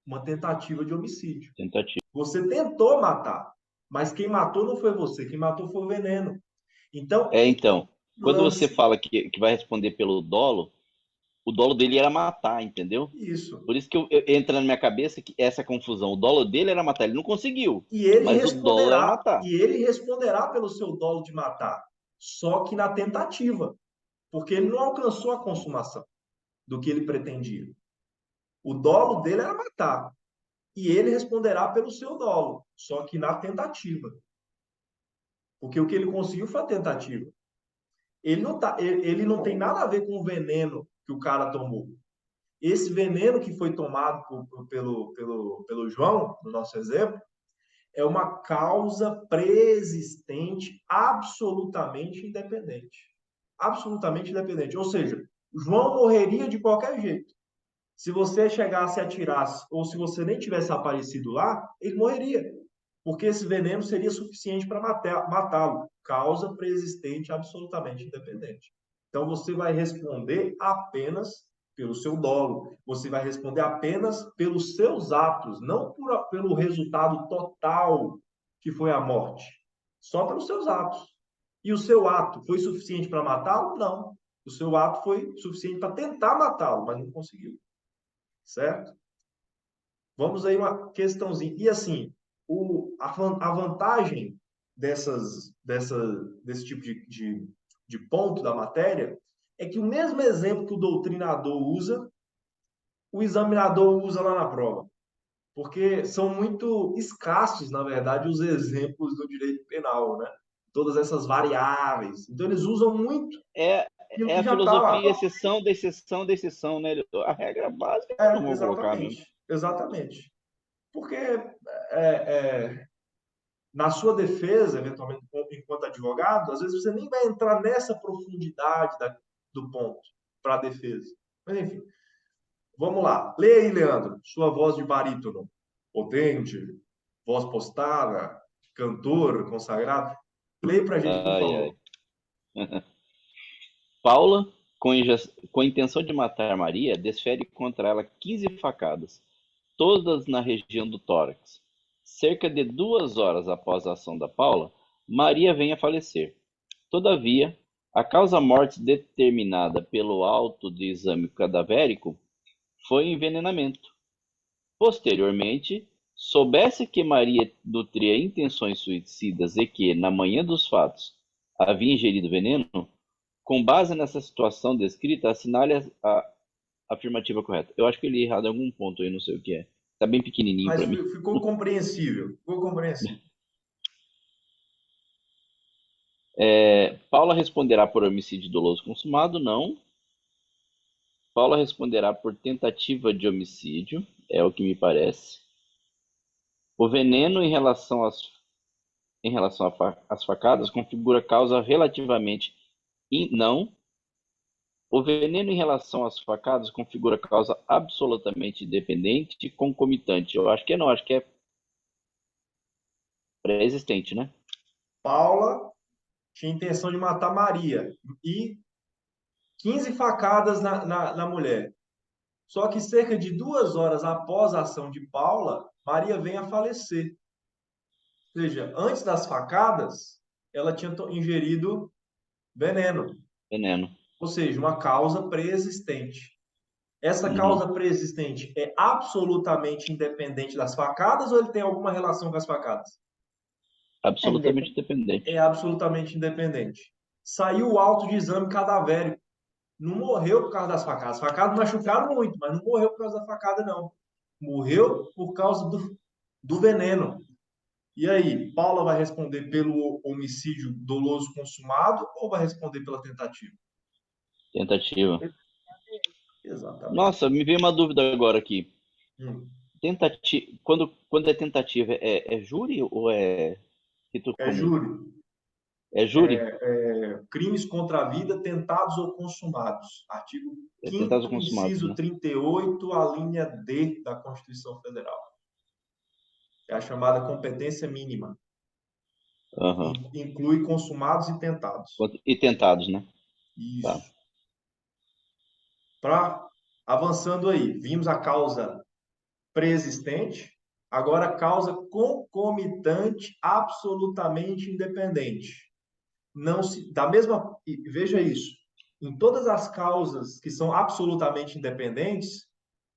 Uma tentativa de homicídio. Tentativa. Você tentou matar, mas quem matou não foi você, quem matou foi o veneno. Então, Então, quando você lance. fala que vai responder pelo dolo, O dolo dele era matar, entendeu? Isso. Por isso que entra na minha cabeça que essa confusão. O dolo dele era matar. Ele não conseguiu, E ele mas o dolo era responderá, matar. e ele responderá pelo seu dolo de matar, só que na tentativa, porque ele não alcançou a consumação do que ele pretendia. O dolo dele era matar, e ele responderá pelo seu dolo, só que na tentativa. Porque o que ele conseguiu foi a tentativa. Ele não tem nada a ver com o veneno que o cara tomou. Esse veneno que foi tomado pelo João, no nosso exemplo, é uma causa preexistente absolutamente independente. Absolutamente independente. Ou seja, João morreria de qualquer jeito. Se você chegasse e atirasse, ou se você nem tivesse aparecido lá, ele morreria. Porque esse veneno seria suficiente para matá-lo. Causa preexistente absolutamente independente. Então você vai responder apenas pelo seu dolo. Você vai responder apenas pelos seus atos, não pelo resultado total que foi a morte. Só pelos seus atos. E o seu ato foi suficiente para matá-lo? Não. O seu ato foi suficiente para tentar matá-lo, mas não conseguiu. Certo? Vamos aí uma questãozinha. E assim, a vantagem desse tipo de ponto da matéria é que o mesmo exemplo que o doutrinador usa, o examinador usa lá na prova. Porque são muito escassos, na verdade, os exemplos do direito penal, né? Todas essas variáveis. Então, eles usam muito É, aquilo é que a já está filosofia, lá. exceção da exceção da exceção, né? A regra básica eu não É, vou colocar mesmo. exatamente. Exatamente. Porque na sua defesa, eventualmente, enquanto advogado, às vezes você nem vai entrar nessa profundidade do ponto para a defesa. Mas, enfim, vamos lá. Leia aí, Leandro, sua voz de barítono, potente, voz postada, cantor, consagrado. Leia para a gente, por Ai, ai. favor. Paula, com a intenção de matar Maria, desfere contra ela 15 facadas, todas na região do tórax. Cerca de 2 horas após a ação da Paula, Maria vem a falecer. Todavia, a causa-morte determinada pelo auto de exame cadavérico foi envenenamento. Posteriormente, soubesse que Maria nutria intenções suicidas e que, na manhã dos fatos, havia ingerido veneno, com base nessa situação descrita, assinale a afirmativa correta. Eu acho que eu li errado em algum ponto aí, não sei o que é. Tá bem pequenininho Mas para mim. ficou compreensível. Ficou compreensível. Paula responderá por homicídio doloso consumado? Não. Paula responderá por tentativa de homicídio, é o que me parece. O veneno em relação às facadas configura causa relativamente não. O veneno em relação às facadas configura causa absolutamente independente e concomitante. Eu acho que não, acho que é pré-existente, né? Paula tinha intenção de matar Maria e 15 facadas na mulher. Só que cerca de 2 horas após a ação de Paula, Maria vem a falecer. Ou seja, antes das facadas, ela tinha ingerido veneno, Veneno. ou seja, uma causa pré-existente. Essa Uhum. causa pré-existente é absolutamente independente das facadas ou ele tem alguma relação com as facadas? É Absolutamente independente. É independente. absolutamente independente. Saiu o auto de exame cadavérico. Não morreu por causa das facadas. As facadas machucaram muito, mas não morreu por causa da facada, não. Morreu por causa do veneno. E aí, Paula vai responder pelo homicídio doloso consumado ou vai responder pela tentativa? Tentativa. Exatamente. Nossa, me veio uma dúvida agora aqui. Hum. Tentativa, quando é tentativa, é júri ou é rito É comum? júri. É júri? Crimes contra a vida tentados ou consumados. Artigo É tentados ou 5º, consumados, inciso né? 38, a linha D da Constituição Federal. É a chamada competência mínima. Aham. Inclui consumados e tentados. E tentados, né? Tá. Isso. Avançando aí, vimos a causa preexistente, agora a causa concomitante absolutamente independente. Não se, da mesma, veja isso. Em todas as causas que são absolutamente independentes,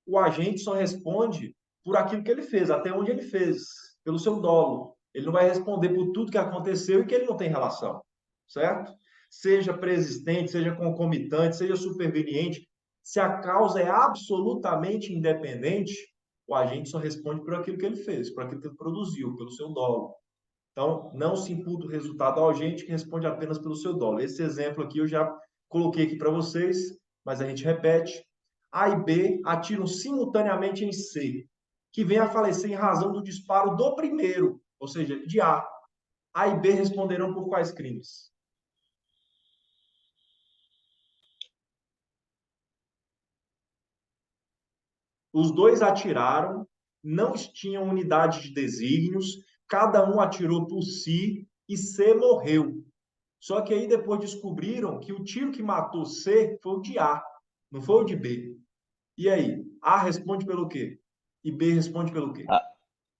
o agente só responde por aquilo que ele fez, até onde ele fez, pelo seu dolo. Ele não vai responder por tudo que aconteceu e que ele não tem relação, certo? Seja preexistente, seja concomitante, seja superveniente, se a causa é absolutamente independente, o agente só responde por aquilo que ele fez, por aquilo que ele produziu, pelo seu dolo. Então, não se imputa o resultado ao agente que responde apenas pelo seu dolo. Esse exemplo aqui eu já coloquei aqui para vocês, mas a gente repete. A e B atiram simultaneamente em C, que vem a falecer em razão do disparo do primeiro, ou seja, de A. A e B responderão por quais crimes? Os dois atiraram, não tinham unidade de desígnios, cada um atirou por si e C morreu. Só que aí depois descobriram que o tiro que matou C foi o de A, não foi o de B. E aí? A responde pelo quê? E B responde pelo quê?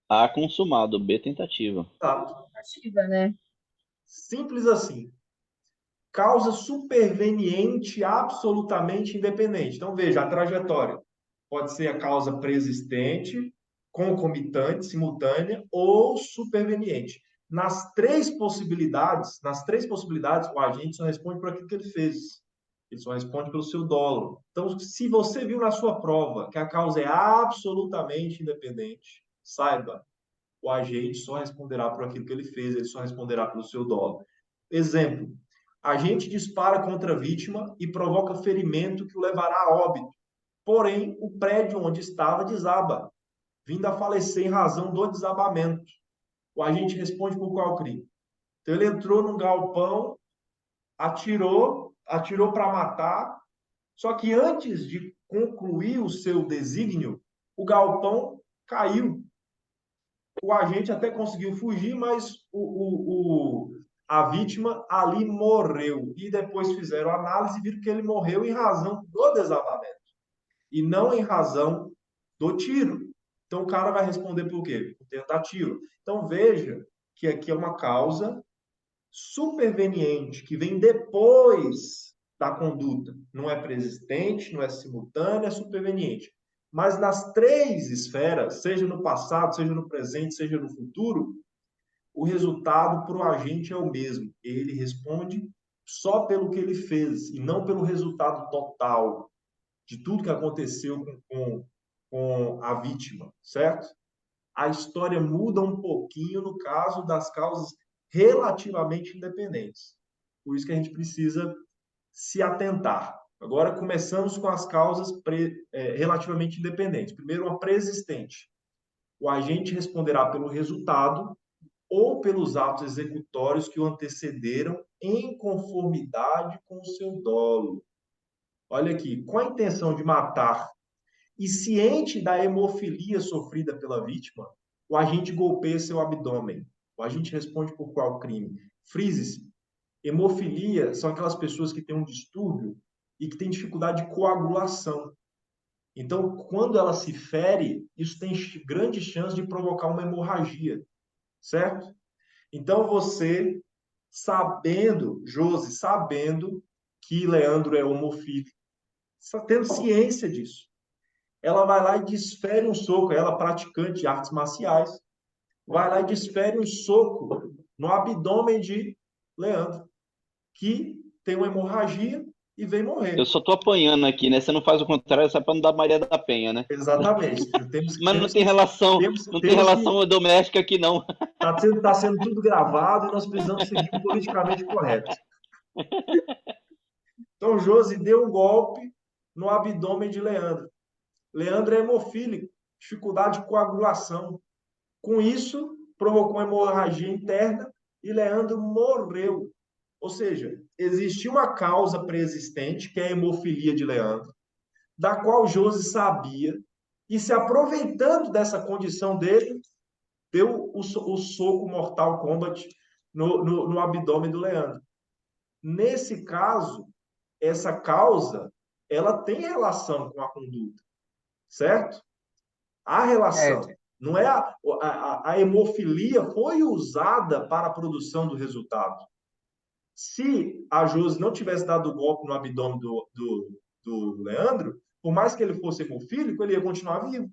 A consumado, B tentativa. Tá. Ativa, né? Simples assim. Causa superveniente absolutamente independente. Então, veja, a trajetória pode ser a causa preexistente, concomitante, simultânea ou superveniente. Nas três possibilidades, o agente só responde por aquilo que ele fez. Ele só responde pelo seu dolo. Então, se você viu na sua prova que a causa é absolutamente independente, saiba, o agente só responderá por aquilo que ele fez, ele só responderá pelo seu dolo. Exemplo: agente dispara contra a vítima e provoca ferimento que o levará a óbito. Porém, o prédio onde estava desaba, vindo a falecer em razão do desabamento. O agente responde por qual crime? Então, ele entrou num galpão, atirou para matar, só que antes de concluir o seu desígnio, o galpão caiu. O agente até conseguiu fugir, mas a vítima ali morreu. E depois fizeram análise e viram que ele morreu em razão do desabamento e não em razão do tiro. Então o cara vai responder por quê? Por tentativa. Então veja que aqui é uma causa superveniente, que vem depois da conduta. Não é preexistente, não é simultânea, é superveniente. Mas nas três esferas, seja no passado, seja no presente, seja no futuro, o resultado para o agente é o mesmo. Ele responde só pelo que ele fez e não pelo resultado total de tudo que aconteceu com a vítima, certo? A história muda um pouquinho no caso das causas relativamente independentes. Por isso que a gente precisa se atentar. Agora começamos com as causas relativamente independentes. Primeiro, uma preexistente. O agente responderá pelo resultado ou pelos atos executórios que o antecederam em conformidade com o seu dolo. Olha aqui, com a intenção de matar e ciente da hemofilia sofrida pela vítima, o agente golpeia seu abdômen. O agente responde por qual crime? Frise-se. Hemofilia são aquelas pessoas que têm um distúrbio e que têm dificuldade de coagulação. Então, quando ela se fere, isso tem grande chance de provocar uma hemorragia, certo? Então, você, Josi, sabendo que Leandro é homofílico, tendo ciência disso, ela vai lá e desfere um soco, ela praticante de artes marciais, vai lá e desfere um soco no abdômen de Leandro, que tem uma hemorragia e vem Eu morrer. só tô apanhando aqui, né? Você não faz o contrário, só para não dar Maria da Penha, né? Exatamente. Temos, Mas não temos, tem relação, temos, não tem temos que. relação doméstica aqui, não. Está sendo tudo gravado e nós precisamos seguir o politicamente correto. Então, Josi deu um golpe no abdômen de Leandro. Leandro é hemofílico, dificuldade de coagulação. Com isso, provocou uma hemorragia interna e Leandro morreu. Ou seja, existia uma causa pré-existente, que é a hemofilia de Leandro, da qual Josi sabia, e se aproveitando dessa condição dele, deu o soco Mortal Kombat no abdômen do Leandro. Nesse caso, essa causa, ela tem relação com a conduta, certo? A relação. Certo. Não é a hemofilia foi usada para a produção do resultado. Se a Josi não tivesse dado o golpe no abdômen do Leandro, por mais que ele fosse hemofílico, ele ia continuar vivo,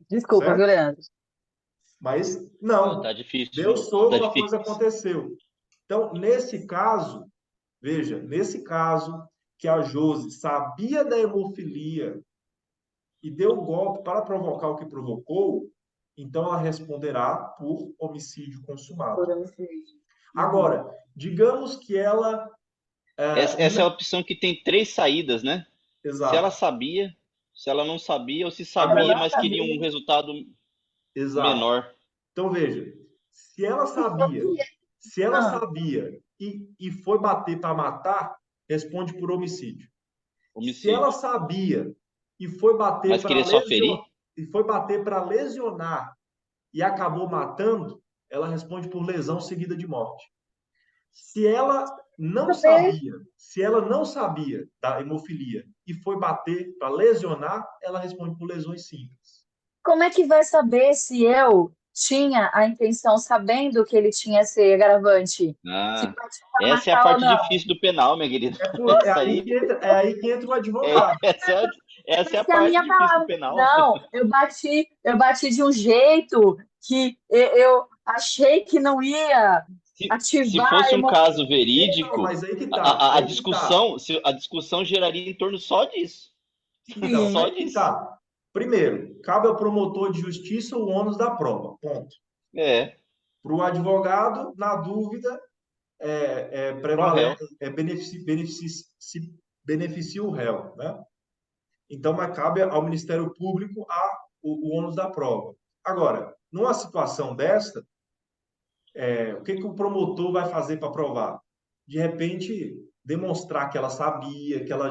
Desculpa, certo? viu, Leandro? Mas Pô, não, tá difícil, deu viu? Tá sopro, a coisa difícil. aconteceu. Então, nesse caso, veja, nesse caso que a Josi sabia da hemofilia e deu o golpe para provocar o que provocou, então ela responderá por homicídio consumado. Por homicídio. Uhum. Agora, digamos que ela. Essa é a opção que tem 3 saídas, né? Se ela Exato. sabia, se ela não sabia, ou se Ela sabia, Agora, não mas queria um sabia. resultado exato. menor. Então, veja, se ela E foi sabia, que... se ela Ah, sabia e foi bater para matar, responde por homicídio. Se ela Homicídio. sabia e foi bater Mas para queria só ferir? lesionar e acabou matando, ela responde por lesão seguida de morte. Se ela não tudo bem. sabia, se ela não sabia da hemofilia e foi bater para lesionar, ela responde por lesões simples. Como é que vai saber se eu tinha a intenção, sabendo que ele tinha esse agravante, se Ah, partiu para essa é a matar ou parte não? difícil do penal, minha querida. É Essa aí, aí que entra o advogado. essa é a Essa é a parte minha difícil do palavra. penal. Não, eu bati de um jeito que eu achei que não ia Se ativar a fosse um caso hemofilia. Não, verídico, mas aí que tá, a aí que tá. discussão, a discussão geraria em torno só disso. Então, Só Sim, aí que disso. tá. Primeiro, cabe ao promotor de justiça o ônus da prova. Ponto. É, Para o advogado, na dúvida, pro réu. se beneficia o réu, né? Então, mas cabe ao Ministério Público o ônus da prova. Agora, numa situação desta, o que o promotor vai fazer para provar? De repente, demonstrar que ela sabia, que ela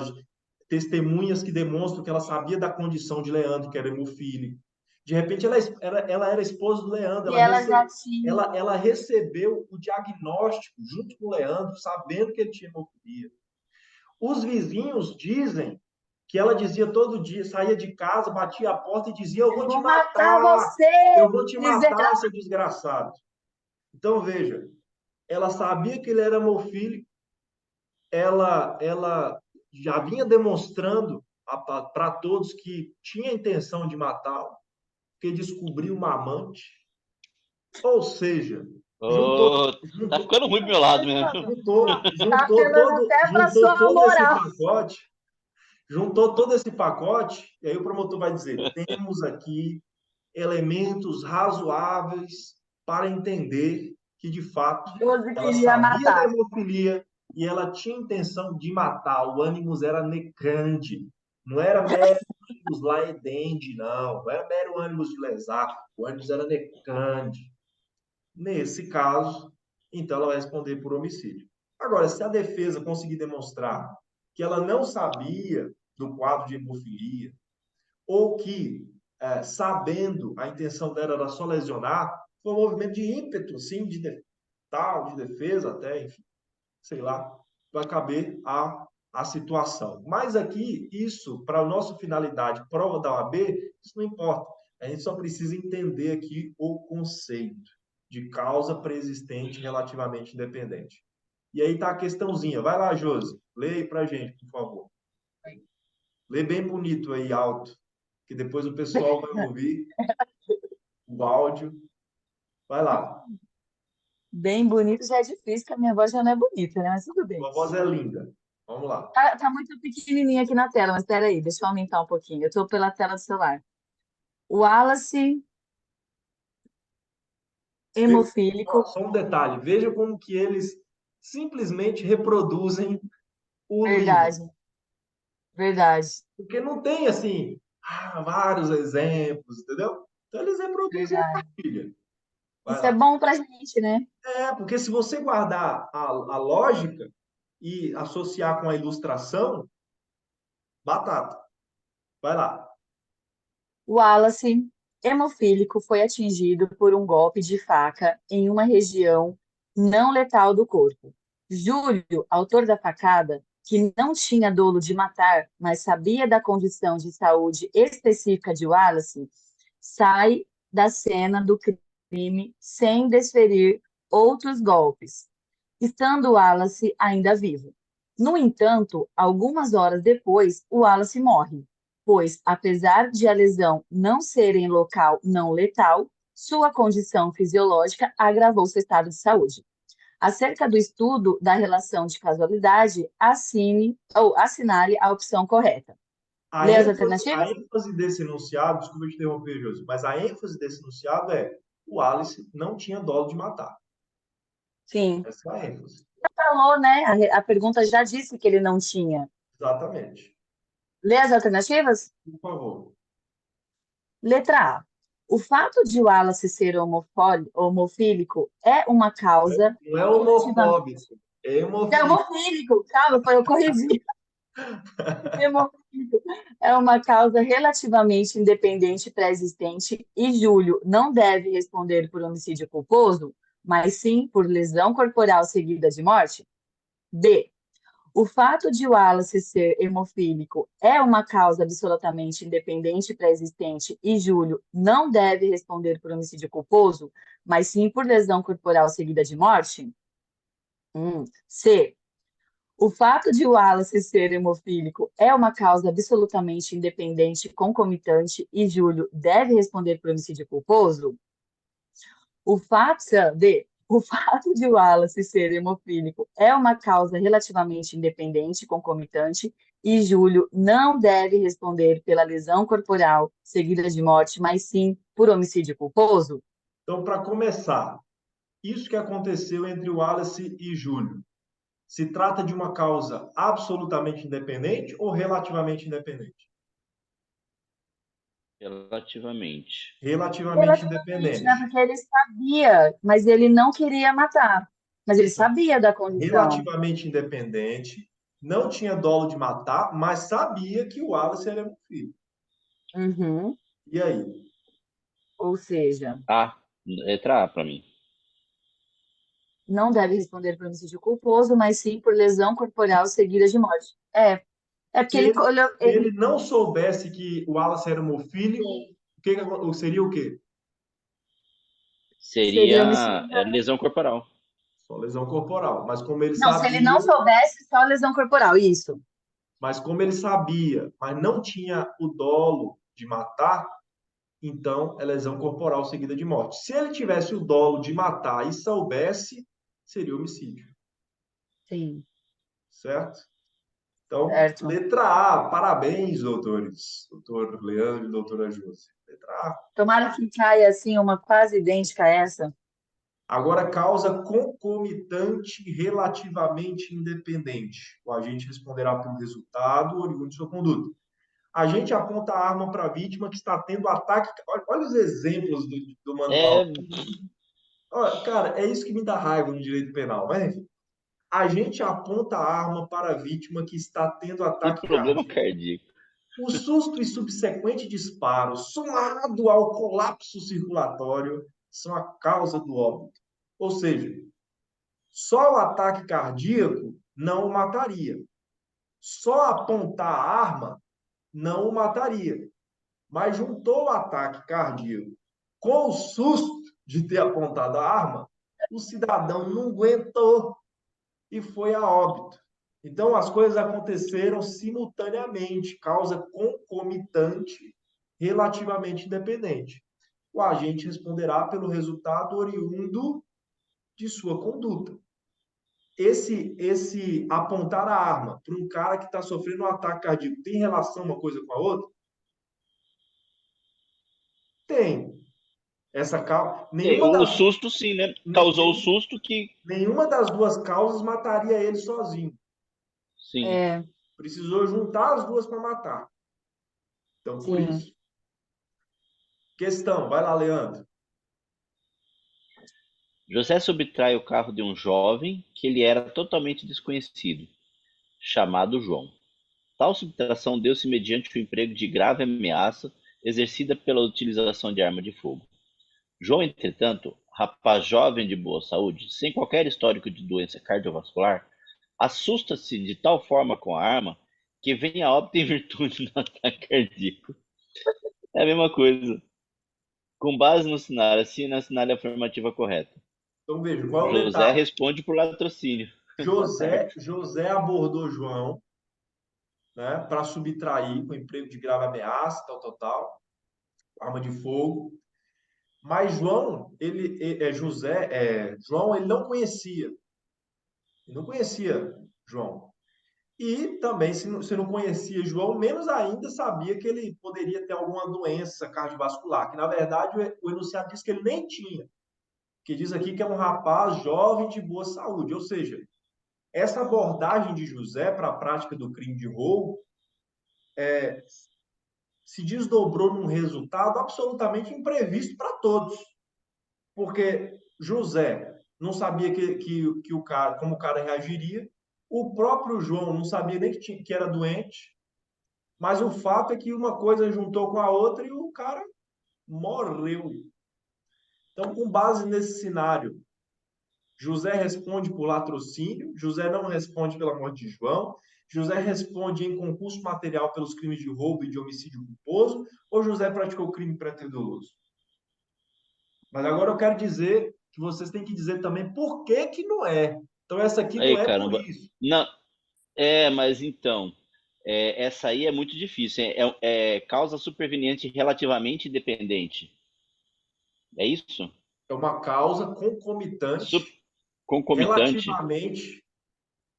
testemunhas que demonstram que ela sabia da condição de Leandro, que era hemofílico. De repente, ela era esposa do Leandro, e ela já tinha. ela recebeu o diagnóstico junto com o Leandro, sabendo que ele tinha hemofilia. Os vizinhos dizem que ela dizia todo dia, saía de casa, batia a porta e dizia: Eu vou matar eu você, vou te matar, miserável. seu desgraçado. Então, veja, ela sabia que ele era hemofílico, ela já vinha demonstrando para todos que tinha intenção de matá-lo, que descobriu uma amante, ou seja, juntou, Ô, tá juntou, ficando ruim pro meu lado mesmo. Tá apelando até para sua moral. juntou todo esse pacote, e aí o promotor vai dizer: temos aqui elementos razoáveis para entender que, de fato, Josi ela queria sabia da matar. hemofilia e ela tinha intenção de matar. O ânimos era necrande. Não era mero ânimos laedende, não. Não era mero ânimos de lesar. O ânimos era necrande. Nesse caso, então ela vai responder por homicídio. Agora, se a defesa conseguir demonstrar que ela não sabia do quadro de hemofilia, ou que, sabendo, a intenção dela era só lesionar, foi um movimento de ímpeto, sim, de defesa até, enfim, sei lá, vai caber a situação. Mas aqui, isso, para a nossa finalidade, prova da OAB, isso não importa. A gente só precisa entender aqui o conceito de causa preexistente relativamente independente. E aí tá a questãozinha. Vai lá, Josi, lê aí para a gente, por favor. Lê bem bonito aí, alto, que depois o pessoal vai ouvir o áudio. Vai lá. Bem bonito já é difícil, porque a minha voz já não é bonita, né? Mas tudo bem. Sua voz é linda. Vamos lá. Tá muito pequenininha aqui na tela, mas espera aí, deixa eu aumentar um pouquinho. Eu estou pela tela do celular. O Wallace, hemofílico, Só um detalhe. Veja como que eles simplesmente reproduzem o livro. verdade, verdade, Porque não tem, assim, vários exemplos, entendeu? Então eles reproduzem a verdade. cartilha. Vai Isso é lá. bom pra gente, né? Porque se você guardar a lógica e associar com a ilustração, batata. Vai lá. O Wallace, hemofílico, foi atingido por um golpe de faca em uma região não letal do corpo. Júlio, autor da facada, que não tinha dolo de matar, mas sabia da condição de saúde específica de Wallace, sai da cena do crime sem desferir outros golpes. estando Wallace ainda vivo. No entanto, algumas horas depois, o Wallace morre, pois, apesar de a lesão não ser em local não letal, sua condição fisiológica agravou seu estado de saúde. Acerca do estudo da relação de casualidade, assinale a opção correta. Lê as A alternativas? ênfase desse enunciado, desculpa te interromper, Josi, mas a ênfase desse enunciado é o Alice não tinha dolo de matar. Sim. Essa é a ênfase. Falou, né? A pergunta já disse que ele não tinha. Exatamente. Lê as alternativas? Por favor. Letra A. O fato de Wallace ser homofílico é uma causa Não é relativamente... homofóbico, é É hemofílico. homofílico, calma, foi eu corrigi. Hemofílico é uma causa relativamente independente pré-existente e Júlio não deve responder por homicídio culposo, mas sim por lesão corporal seguida de morte? B. O fato de Wallace ser hemofílico é uma causa absolutamente independente pré-existente e Júlio não deve responder por homicídio culposo, mas sim por lesão corporal seguida de morte? C. O fato de Wallace ser hemofílico é uma causa absolutamente independente, concomitante e Júlio deve responder por homicídio culposo? O fato de o fato de Wallace ser hemofílico é uma causa relativamente independente, concomitante, e Júlio não deve responder pela lesão corporal seguida de morte, mas sim por homicídio culposo? Então, para começar, isso que aconteceu entre o Wallace e Júlio, se trata de uma causa absolutamente independente ou relativamente independente? Relativamente. Relativamente Relativamente, né? independente. Porque ele sabia, mas ele não queria matar. Mas ele sabia da condição. Relativamente independente, não tinha dolo de matar, mas sabia que o Wallace era meu filho. Uhum. E aí? Ou seja, A. Letra A para mim. não deve responder por homicídio culposo, mas sim por lesão corporal seguida de morte. É porque Se ele, ele, se ele ele não soubesse que o Wallace era homofílico, sim, seria o quê? seria homicídio. Seria lesão corporal. Só lesão corporal. Não, se ele não soubesse, só lesão corporal, isso. Mas não tinha o dolo de matar, então é lesão corporal seguida de morte. Se ele tivesse o dolo de matar e soubesse, seria homicídio, Sim, certo? Então, certo. letra A, parabéns, doutores. Doutor Leandro e doutora Júlia. Letra A. Tomara que caia assim uma quase idêntica a essa. Agora, causa concomitante relativamente independente. O agente responderá pelo resultado oriundo de sua conduta. A gente aponta a arma para a vítima que está tendo ataque. Olha os exemplos do manual. É, Olha, cara, é isso que me dá raiva no direito penal. Mas, enfim, a gente aponta a arma para a vítima que está tendo tem ataque problema cardíaco. cardíaco. O susto e subsequente disparo, somado ao colapso circulatório, são a causa do óbito. Ou seja, só o ataque cardíaco não o mataria. Só apontar a arma não o mataria. Mas juntou o ataque cardíaco com o susto de ter apontado a arma, o cidadão não aguentou e foi a óbito. Então, as coisas aconteceram simultaneamente, causa concomitante, relativamente independente. O agente responderá pelo resultado oriundo de sua conduta. Esse apontar a arma para um cara que está sofrendo um ataque cardíaco tem relação uma coisa com a outra? Tem. Essa causa, O susto, sim, né? Causou o susto que. nenhuma das duas causas mataria ele sozinho. Sim. É, Precisou juntar as duas para matar. Então, por sim. isso. Questão, vai lá, Leandro. José subtrai o carro de um jovem que lhe era totalmente desconhecido, chamado João. Tal subtração deu-se mediante o emprego de grave ameaça exercida pela utilização de arma de fogo. João, entretanto, rapaz jovem de boa saúde, sem qualquer histórico de doença cardiovascular, assusta-se de tal forma com a arma que vem a óbito em virtude do ataque cardíaco. É a mesma coisa. Com base no cenário, assina a afirmativa correta. Então, veja, qual é o José detalhe? responde por latrocínio. Tá certo. José abordou João, né, para subtrair com emprego de grave ameaça, tal, arma de fogo. Mas João, João, ele não conhecia João. E também, se não conhecia João, menos ainda sabia que ele poderia ter alguma doença cardiovascular, que na verdade o enunciado diz que ele nem tinha, que diz aqui que é um rapaz jovem de boa saúde. Ou seja, essa abordagem de José para a prática do crime de roubo se desdobrou num resultado absolutamente imprevisto para todos, porque José não sabia que o cara, como o cara reagiria, o próprio João não sabia nem que era doente, mas o fato é que uma coisa juntou com a outra e o cara morreu. Então, com base nesse cenário, José responde por latrocínio, José não responde pela morte de João, José responde em concurso material pelos crimes de roubo e de homicídio culposo, ou José praticou crime preterdoloso? Mas agora eu quero dizer que vocês têm que dizer também por que que não é. Então, essa aqui não Aí, é por caramba. isso. Não, mas então, essa aí é muito difícil. É causa superveniente relativamente independente. É isso? É uma causa Sup concomitante, Concomitante? relativamente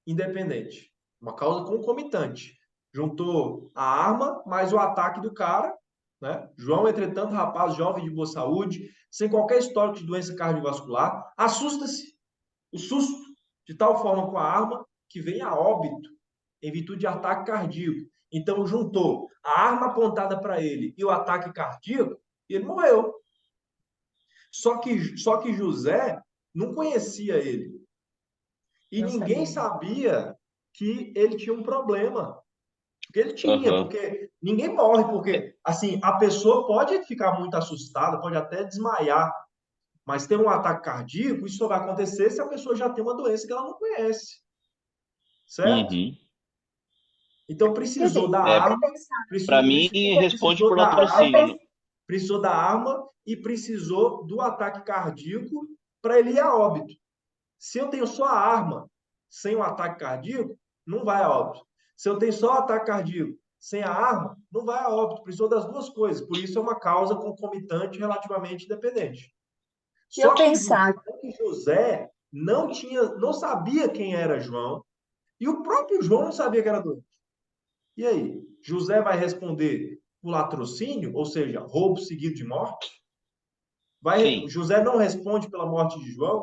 independente. Uma causa concomitante. Juntou a arma mais o ataque do cara, né? João, entretanto, rapaz jovem de boa saúde, sem qualquer histórico de doença cardiovascular, assusta-se, o susto, de tal forma com a arma que vem a óbito em virtude de ataque cardíaco. Então, juntou a arma apontada para ele e o ataque cardíaco, e ele morreu. Só que José não conhecia ele. E Não ninguém sabia. sabia que ele tinha um problema. Porque ele tinha, Aham. porque ninguém morre, porque assim, a pessoa pode ficar muito assustada, pode até desmaiar, mas ter um ataque cardíaco, isso só vai acontecer se a pessoa já tem uma doença que ela não conhece, certo? Uhum. Então Quer dizer, precisou da É, eu arma, pensar, para mim, responde precisou por da latrocínio, arma, né? precisou da arma e precisou do ataque cardíaco para ele ir a óbito. Se eu tenho só a arma sem o ataque cardíaco, não vai a óbito. Se eu tenho só o ataque cardíaco sem a arma, não vai a óbito. Precisou das duas coisas. Por isso é uma causa concomitante relativamente independente. se eu Só que pensar, José não sabia quem era João e o próprio João não sabia que era doente. E aí, José vai responder por latrocínio, ou seja, roubo seguido de morte? Sim. José não responde pela morte de João?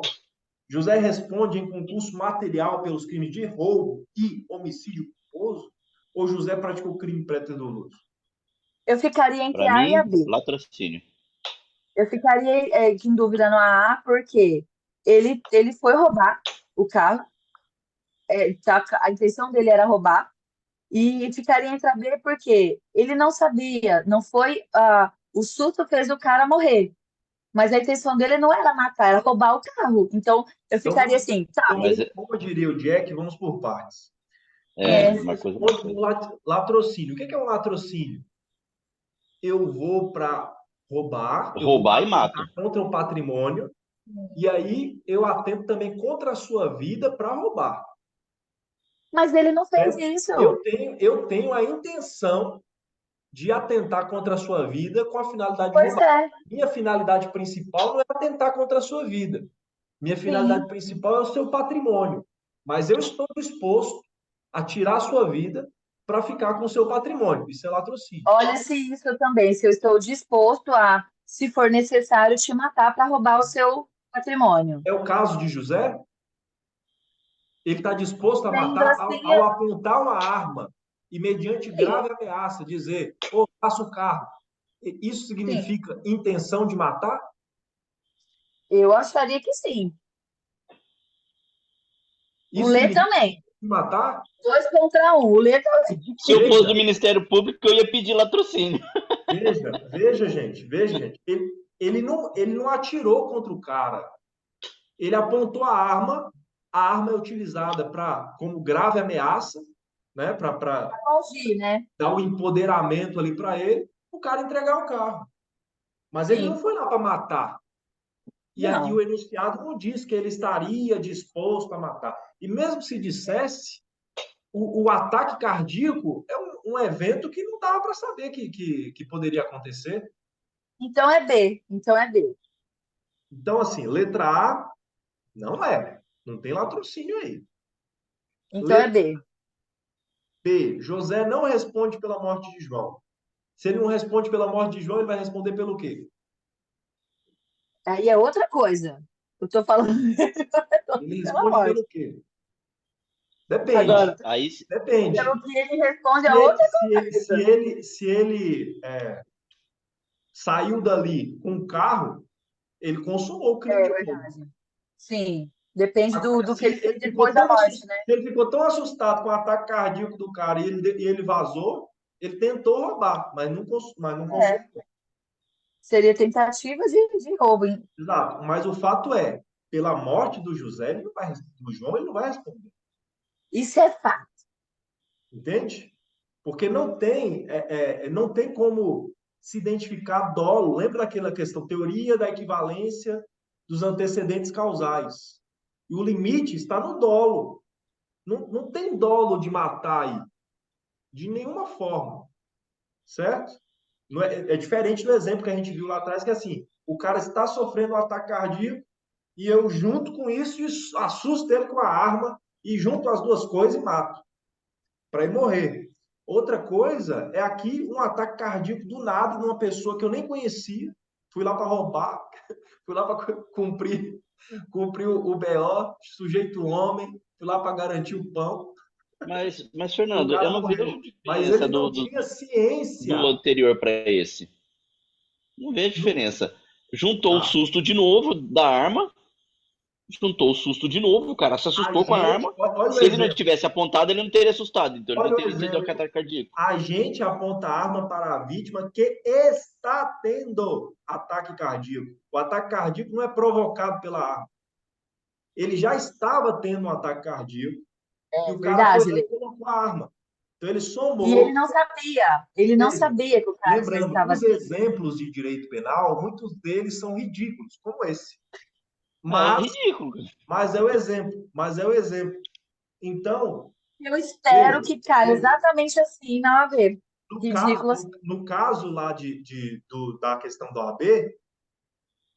José responde em concurso material pelos crimes de roubo e homicídio culposo? Ou José praticou crime preterdoloso? eu ficaria entre Para A e a mim, B. latrocínio. Eu ficaria em dúvida no A, porque ele foi roubar o carro, a intenção dele era roubar, e ficaria entre a B porque ele não sabia, não foi. O susto fez o cara morrer, mas a intenção dele não era matar, era roubar o carro. Então, eu Então, ficaria assim, tá, então Mas ele. como diria o Jack, vamos por partes. É, José uma coisa é uma responde coisa. por latrocínio. O que é um latrocínio? Eu vou para roubar, eu vou Roubar para e mato. atentar contra o patrimônio, e aí eu atento também contra a sua vida para roubar. mas ele não fez Certo? isso. Eu tenho a intenção de atentar contra a sua vida com a finalidade de Pois roubar. é, Minha finalidade principal não é atentar contra a sua vida. Minha finalidade sim. principal é o seu patrimônio. Mas eu estou disposto a tirar a sua vida para ficar com o seu patrimônio. Isso é latrocínio. Olha-se isso também, se eu estou disposto a, se for necessário, te matar para roubar o seu patrimônio. É o caso de José? Ele está disposto a Sendo matar assim, ao apontar uma arma e, mediante sim, grave ameaça, dizer: "Pô, passa o carro". Isso sim, significa intenção de matar? eu acharia que sim. O Isso Lê significa também. matar? 2 contra 1. O Lê também. Se eu fosse Veja, do Ministério Público, eu ia pedir latrocínio. veja, gente. Ele não atirou contra o cara. Ele apontou a arma é utilizada como grave ameaça, né? Para Agir, né? dar um empoderamento ali para ele, o cara entregar o carro. Mas ele não Sim. foi lá para matar. E aqui o Não. enunciado não diz que ele estaria disposto a matar. E mesmo se dissesse, o ataque cardíaco é um evento que não dava para saber que poderia acontecer. Então é B. Então é B. Então, assim, letra A não é. Não tem latrocínio aí. Então é Letra B. B, José não responde pela morte de João. Se ele não responde pela morte de João, ele vai responder pelo quê? Aí é outra coisa. Eu tô falando Ele pela responde morte. pelo quê? Depende. Agora, Aí, Depende. pelo que ele responde Se é ele, outra se ele, se coisa. ele, se ele saiu dali com o carro, ele consumou o crime É de roubo. verdade. Sim. Depende Agora, do se que ele fez ele ficou depois da tão morte, né? assustado, se ele ficou tão assustado com o ataque cardíaco do cara e ele vazou, ele tentou roubar, mas não É. consumou. Seria tentativa de roubo. Hein? Exato. Mas o fato é, pela morte do José, do João, ele não vai responder. Isso é fato. Entende? Porque não tem como se identificar dolo. Lembra daquela questão, teoria da equivalência dos antecedentes causais. E o limite está no dolo. Não tem dolo de matar aí, de nenhuma forma, certo? Não é diferente do exemplo que a gente viu lá atrás, que é assim, o cara está sofrendo um ataque cardíaco e eu, junto com isso, assusto ele com a arma e junto as duas coisas e mato para ele morrer. Outra coisa é aqui um ataque cardíaco do nada numa pessoa que eu nem conhecia. Fui lá para roubar, fui lá para cumprir o BO, sujeito homem, fui lá para garantir o pão mas, e o Fernando, eu cara não vejo morreu. Mas ele diferença não do, tinha do ciência. anterior para esse. Não vejo No, diferença. Juntou o tá. susto de novo da arma, juntou o susto de novo, o cara se A assustou com a gente, arma. olha o Se ele não exemplo, tivesse apontado, ele não teria assustado, então ele não olha o teria tido o exemplo. ataque cardíaco. A gente aponta a arma para a vítima que está tendo ataque cardíaco. O ataque cardíaco não é provocado pela arma. Ele já estava tendo um ataque cardíaco e É o cara foi verdade, lá e Lê. colocou a arma. Então ele E ele somou. não sabia. Ele não Veja, sabia que o cara já lembrando, estava os tendo. exemplos de direito penal, muitos deles são ridículos, como esse. É Mas, ridículo. mas é o exemplo. Mas é o exemplo. Então, Eu espero veja, que caia veja. exatamente assim na OAB. No, ca- Ridículo assim. no, no caso lá da questão do AB,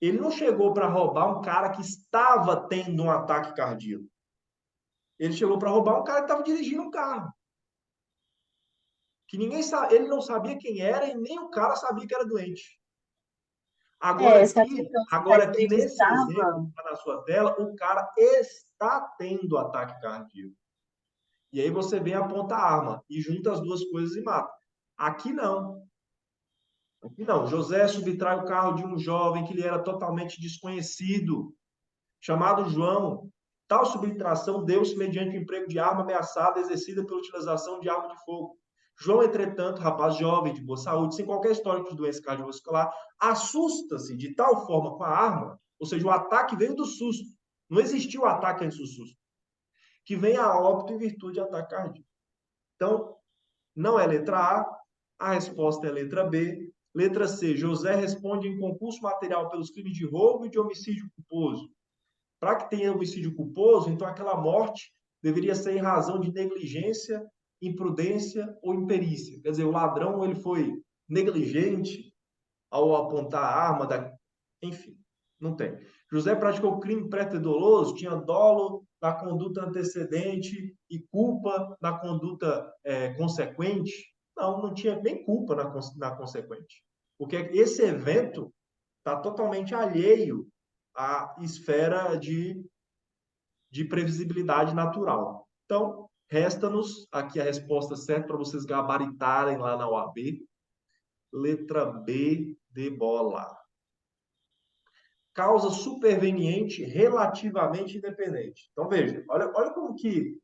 ele não chegou para roubar um cara que estava tendo um ataque cardíaco. Ele chegou para roubar um cara que estava dirigindo um carro. Que ninguém sabe, ele não sabia quem era e nem o cara sabia que era doente. É, essa questão de Agora aqui ele nesse exemplo estava. que está na sua tela, o cara está tendo ataque cardíaco. E aí você vem aponta a arma e junta as duas coisas e mata. Aqui não. Aqui não. José subtrai o carro de um jovem que lhe era totalmente desconhecido, chamado João. Tal subtração deu-se mediante o emprego de arma ameaçada exercida pela utilização de arma de fogo. João, entretanto, rapaz jovem, de boa saúde, sem qualquer histórico de doença cardiovascular, assusta-se de tal forma com a arma, ou seja, o ataque veio do susto. Não existiu o ataque antes do susto, que vem a óbito em virtude de ataque cardíaco. Então, não é letra a resposta é letra B. Letra C, José responde em concurso material pelos crimes de roubo e de homicídio culposo. Para que tenha homicídio culposo, então aquela morte deveria ser em razão de negligência, imprudência ou imperícia. Quer dizer, o ladrão ele foi negligente ao apontar a arma, enfim, não tem. José praticou crime preterdoloso, tinha dolo na conduta antecedente e culpa na conduta consequente. Não tinha nem culpa na consequente. Porque esse evento está totalmente alheio à esfera de previsibilidade natural. Então, resta-nos aqui a resposta certa para vocês gabaritarem lá na OAB. Letra B de bola. Causa superveniente relativamente independente. Então, veja, olha como que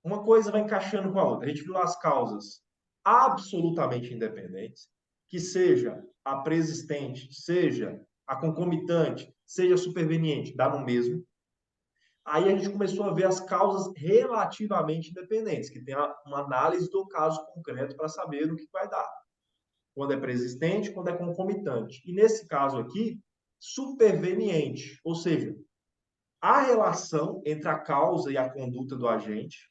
uma coisa vai encaixando com a outra. A gente viu as causas absolutamente independentes, que seja a preexistente, seja a concomitante, seja a superveniente, dá no mesmo. Aí a gente começou a ver as causas relativamente independentes, que tem uma análise do caso concreto para saber o que vai dar. Quando é preexistente, quando é concomitante. E nesse caso aqui, superveniente, ou seja, a relação entre a causa e a conduta do agente,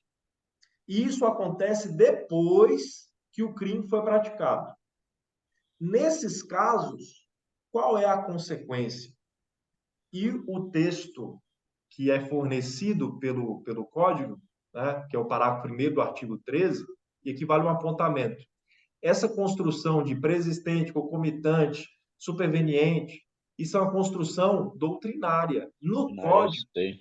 e isso acontece depois que o crime foi praticado. Nesses casos, qual é a consequência? E o texto que é fornecido pelo Código, né, que é o parágrafo 1º do artigo 13, equivale a um apontamento. Essa construção de preexistente, concomitante, superveniente, isso é uma construção doutrinária. No Eu Código, sei.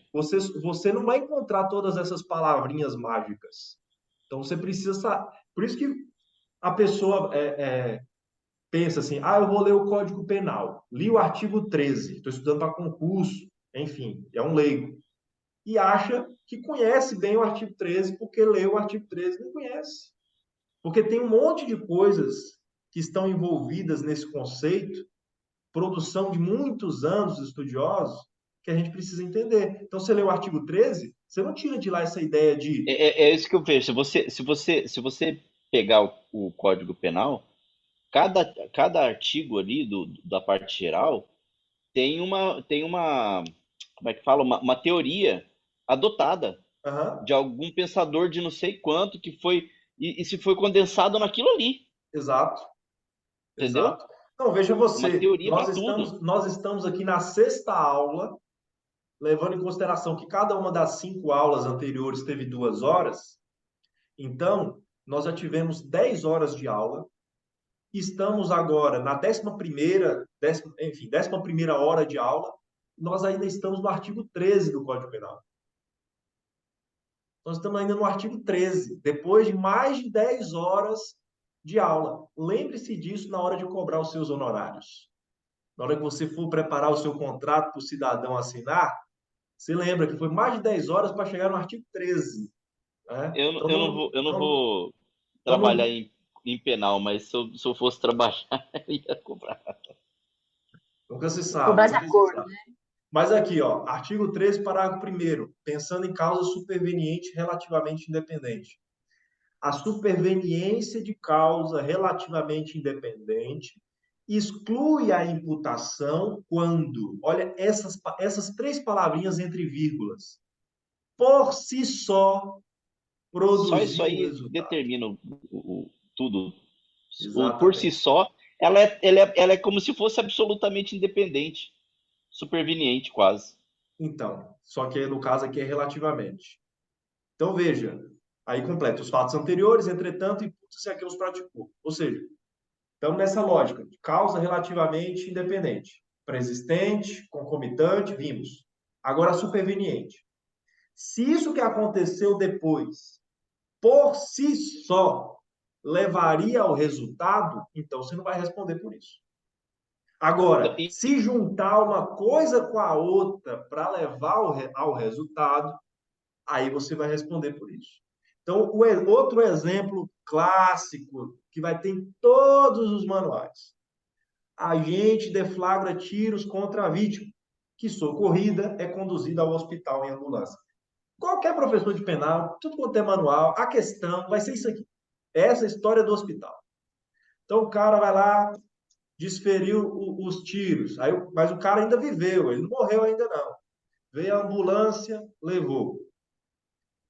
você não vai encontrar todas essas palavrinhas mágicas. Então, você precisa... Por isso que a pessoa pensa assim, eu vou ler o Código Penal, li o artigo 13, estou estudando para concurso, enfim, é um leigo, e acha que conhece bem o artigo 13 porque leu o artigo 13, não conhece. Porque tem um monte de coisas que estão envolvidas nesse conceito, produção de muitos anos de estudiosos, que a gente precisa entender. Então, você lê o artigo 13, você não tira de lá essa ideia de... É isso que eu vejo. Se você pegar o Código Penal, cada artigo ali da parte geral tem uma, como é que fala? Uma teoria adotada Aham, de algum pensador de não sei quanto que foi, e se foi condensado naquilo ali, exato, entendeu? exato. Então, veja Uma você, teoria para tudo. nós estamos aqui na sexta aula, levando em consideração que cada uma das 5 aulas anteriores teve 2 horas, então, nós já tivemos 10 horas de aula, estamos agora na 11ª, enfim, 11ª hora de aula, nós ainda estamos no artigo 13 do Código Penal. Nós estamos ainda no artigo 13, depois de mais de 10 horas de aula. Lembre-se disso na hora de cobrar os seus honorários. Na hora que você for preparar o seu contrato para o cidadão assinar, você lembra que foi mais de 10 horas para chegar no artigo 13. Né? Eu, Então, eu não vou, eu não vou então trabalhar não, em penal, mas se eu fosse trabalhar, eu ia cobrar. nunca se sabe, Cobrar de nunca se acordo, sabe. né? Mas aqui, ó, artigo 13, parágrafo 1º, pensando em causa superveniente relativamente independente. A superveniência de causa relativamente independente exclui a imputação quando, olha, essas 3 palavrinhas entre vírgulas, por si só Só isso produziu o aí resultado. determina tudo. Por si Exatamente. só, ela é como se fosse absolutamente independente, superveniente quase. Então, só que no caso aqui é relativamente. Então, veja, aí completa os fatos anteriores, entretanto, imputa-se a quem os praticou. Ou seja, estamos nessa lógica de causa relativamente independente. Preexistente, concomitante, vimos. Agora, superveniente. Se isso que aconteceu depois, por si só, levaria ao resultado, então você não vai responder por isso. Então, Agora, se juntar uma coisa com a outra para levar ao resultado, aí você vai responder por isso. Então, outro exemplo clássico que vai ter em todos os manuais. Agente deflagra tiros contra a vítima, que socorrida é conduzida ao hospital em ambulância. Qualquer professor de penal, tudo quanto é manual, a questão vai ser isso aqui. Essa história do hospital. Então, o cara vai lá, desferiu os tiros, mas o cara ainda viveu, ele não morreu ainda não. Veio a ambulância, levou.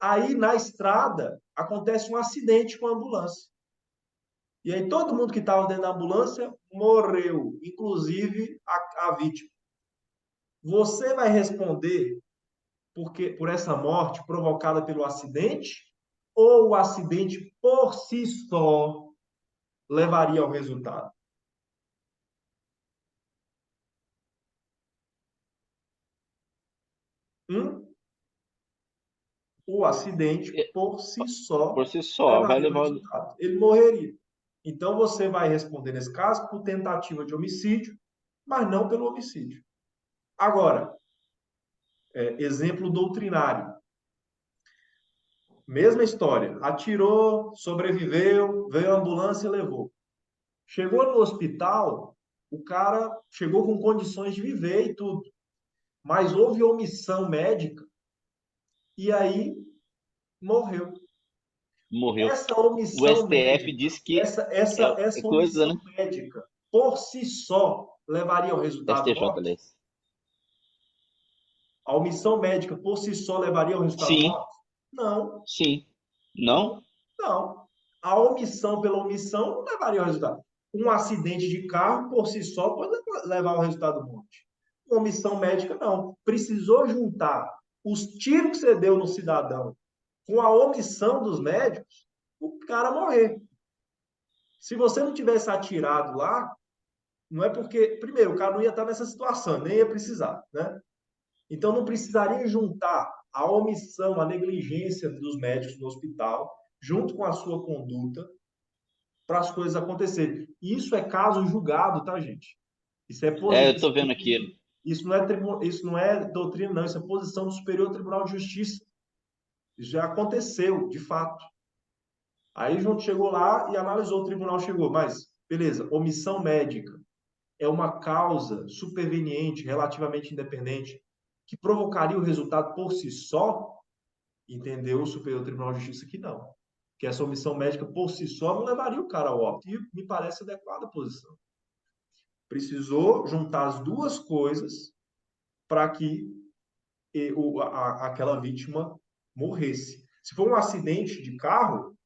Aí, na estrada, acontece um acidente com a ambulância. E aí, todo mundo que estava dentro da ambulância morreu, inclusive a vítima. Você vai responder por essa morte provocada pelo acidente ou o acidente por si só levaria ao resultado? O acidente por si por só si só, vai levaria ao levar. resultado. Ele morreria. Então você vai responder nesse caso por tentativa de homicídio, mas não pelo homicídio. Agora, exemplo doutrinário. Mesma história. Atirou, sobreviveu, veio a ambulância e levou. Chegou no hospital, o cara chegou com condições de viver e tudo. Mas houve omissão médica e aí morreu. Morreu. Essa O omissão STF médica, diz que essa, é, essa, é essa coisa, omissão né? médica, por si só, levaria ao resultado STJ, morte? aliás. A omissão médica por si só levaria ao resultado Sim, morte? Não, sim. Não? não, não. A omissão pela omissão não levaria ao resultado. Um acidente de carro por si só pode levar ao resultado morte. Uma omissão médica não. Precisou juntar os tiros que você deu no cidadão com a omissão dos médicos, o cara morrer. Se você não tivesse atirado lá, não é porque, primeiro, o cara não ia estar nessa situação, nem ia precisar, né? Então não precisaria juntar a omissão, a negligência dos médicos no hospital, junto com a sua conduta, para as coisas acontecerem. Isso é caso julgado, tá, gente? Isso é Eu tô vendo aqui. isso não é doutrina, não. Isso é posição do Superior Tribunal de Justiça. Isso já aconteceu, de fato. Aí junto chegou lá e analisou, o tribunal chegou, mas beleza, omissão médica é uma causa superveniente, relativamente independente, que provocaria o resultado por si só, entendeu o Superior Tribunal de Justiça que não. Que essa omissão médica por si só não levaria o cara ao óbito. E me parece adequada a posição. Precisou juntar as duas coisas para que aquela vítima morresse. Se for um acidente de carro,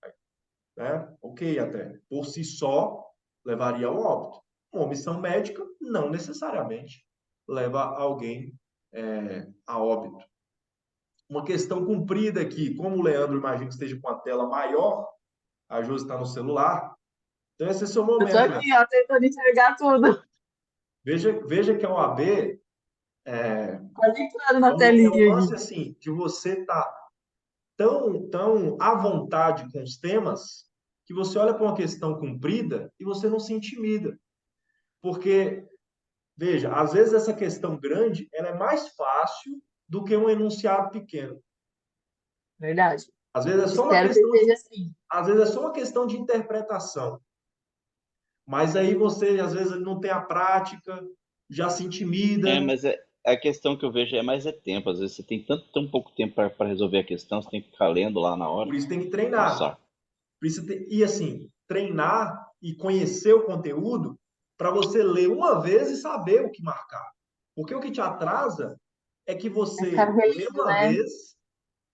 né, ok até, por si só levaria ao óbito. Uma omissão médica não necessariamente leva alguém a óbito. Uma questão cumprida aqui, como o Leandro imagina que esteja com a tela maior, a Josi está no celular, então esse é o seu Eu tô momento, Leandro. aqui, ó, tentando enxergar tudo. Veja que a OAB Quase entrando é na um telinha lance aqui. assim, de você estar tão à vontade com os temas, que você olha para uma questão cumprida e você não se intimida. Porque, veja, às vezes essa questão grande, ela é mais fácil do que um enunciado pequeno. Verdade. Às vezes é só uma Espero que questão seja assim. às vezes é só uma questão de interpretação. Mas aí você, às vezes, não tem a prática, já se intimida, Mas a questão que eu vejo é tempo. Às vezes você tem tão pouco tempo para resolver a questão, você tem que ficar lendo lá na hora. por isso tem que É um treinar. saco. E assim, treinar e conhecer o conteúdo para você ler uma vez e saber o que marcar. Porque o que te atrasa é que Vai ficar você lê relendo, uma né? vez,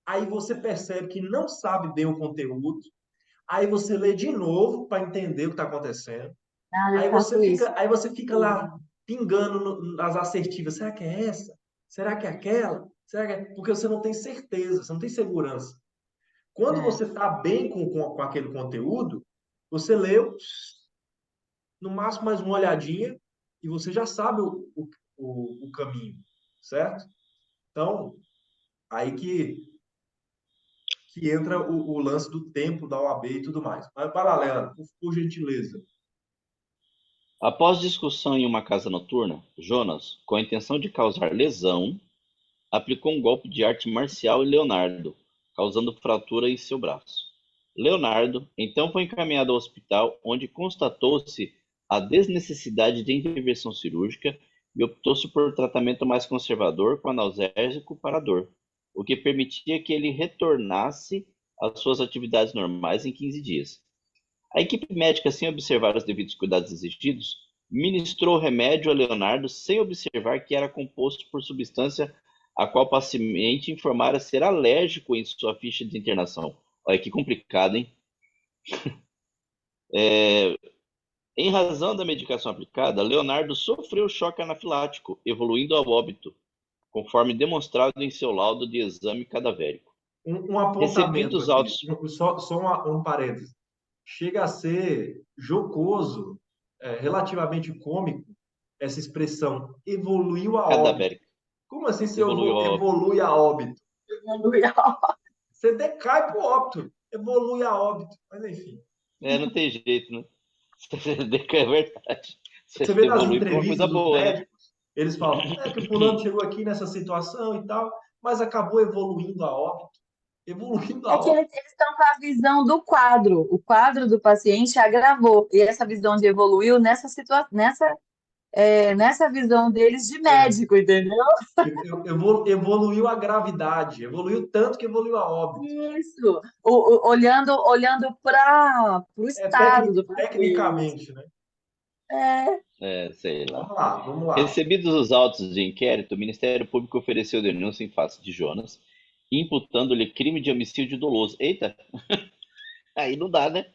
aí você percebe que não sabe bem o conteúdo, aí você lê de novo para entender o que está acontecendo. Ah, eu faço isso. Aí você fica lá pingando nas assertivas. Será que é essa? Será que é aquela? Será que é... Porque você não tem certeza, você não tem segurança. Quando É. você está bem com aquele conteúdo, você leu, no máximo mais uma olhadinha, e você já sabe o caminho, certo? Então, aí que entra o lance do tempo da OAB e tudo mais. Mas, paralela, por gentileza. Após discussão em uma casa noturna, Jonas, com a intenção de causar lesão, aplicou um golpe de arte marcial em Leonardo, causando fratura em seu braço. Leonardo então foi encaminhado ao hospital, onde constatou-se a desnecessidade de intervenção cirúrgica e optou-se por tratamento mais conservador com analgésico para a dor, o que permitia que ele retornasse às suas atividades normais em 15 dias. A equipe médica, sem observar os devidos cuidados exigidos, ministrou o remédio a Leonardo sem observar que era composto por substância a qual o paciente informara ser alérgico em sua ficha de internação. Olha que complicado, hein? Em razão da medicação aplicada, Leonardo sofreu choque anafilático, evoluindo ao óbito, conforme demonstrado em seu laudo de exame cadavérico. Um apontamento Recebidos aqui, autos. só um parênteses. Chega a ser jocoso, relativamente cômico, essa expressão evoluiu a óbito. Cadavérico. Como assim se Evoluiu ao óbito. evolui a óbito? Memorial. Você decai para o óbito, evolui a óbito. Mas enfim. Não tem jeito, né? É verdade. Você Você vê nas evolui para uma coisa entrevistas dos boa, né? médicos, eles falam é que o fulano chegou aqui nessa situação e tal, mas acabou evoluindo a óbito. Evoluindo É a que óbito. eles estão com a visão do quadro. O quadro do paciente agravou. E essa visão de evoluiu nessa situação, nessa visão deles de É, médico, entendeu? evoluiu a gravidade, evoluiu tanto que evoluiu a óbito. Isso. Olhando para o estado do paciente. Tecnicamente, né? Sei lá. Vamos lá, vamos lá. Recebidos os autos de inquérito, o Ministério Público ofereceu denúncia em face de Jonas, imputando-lhe crime de homicídio doloso. Eita, aí não dá, né?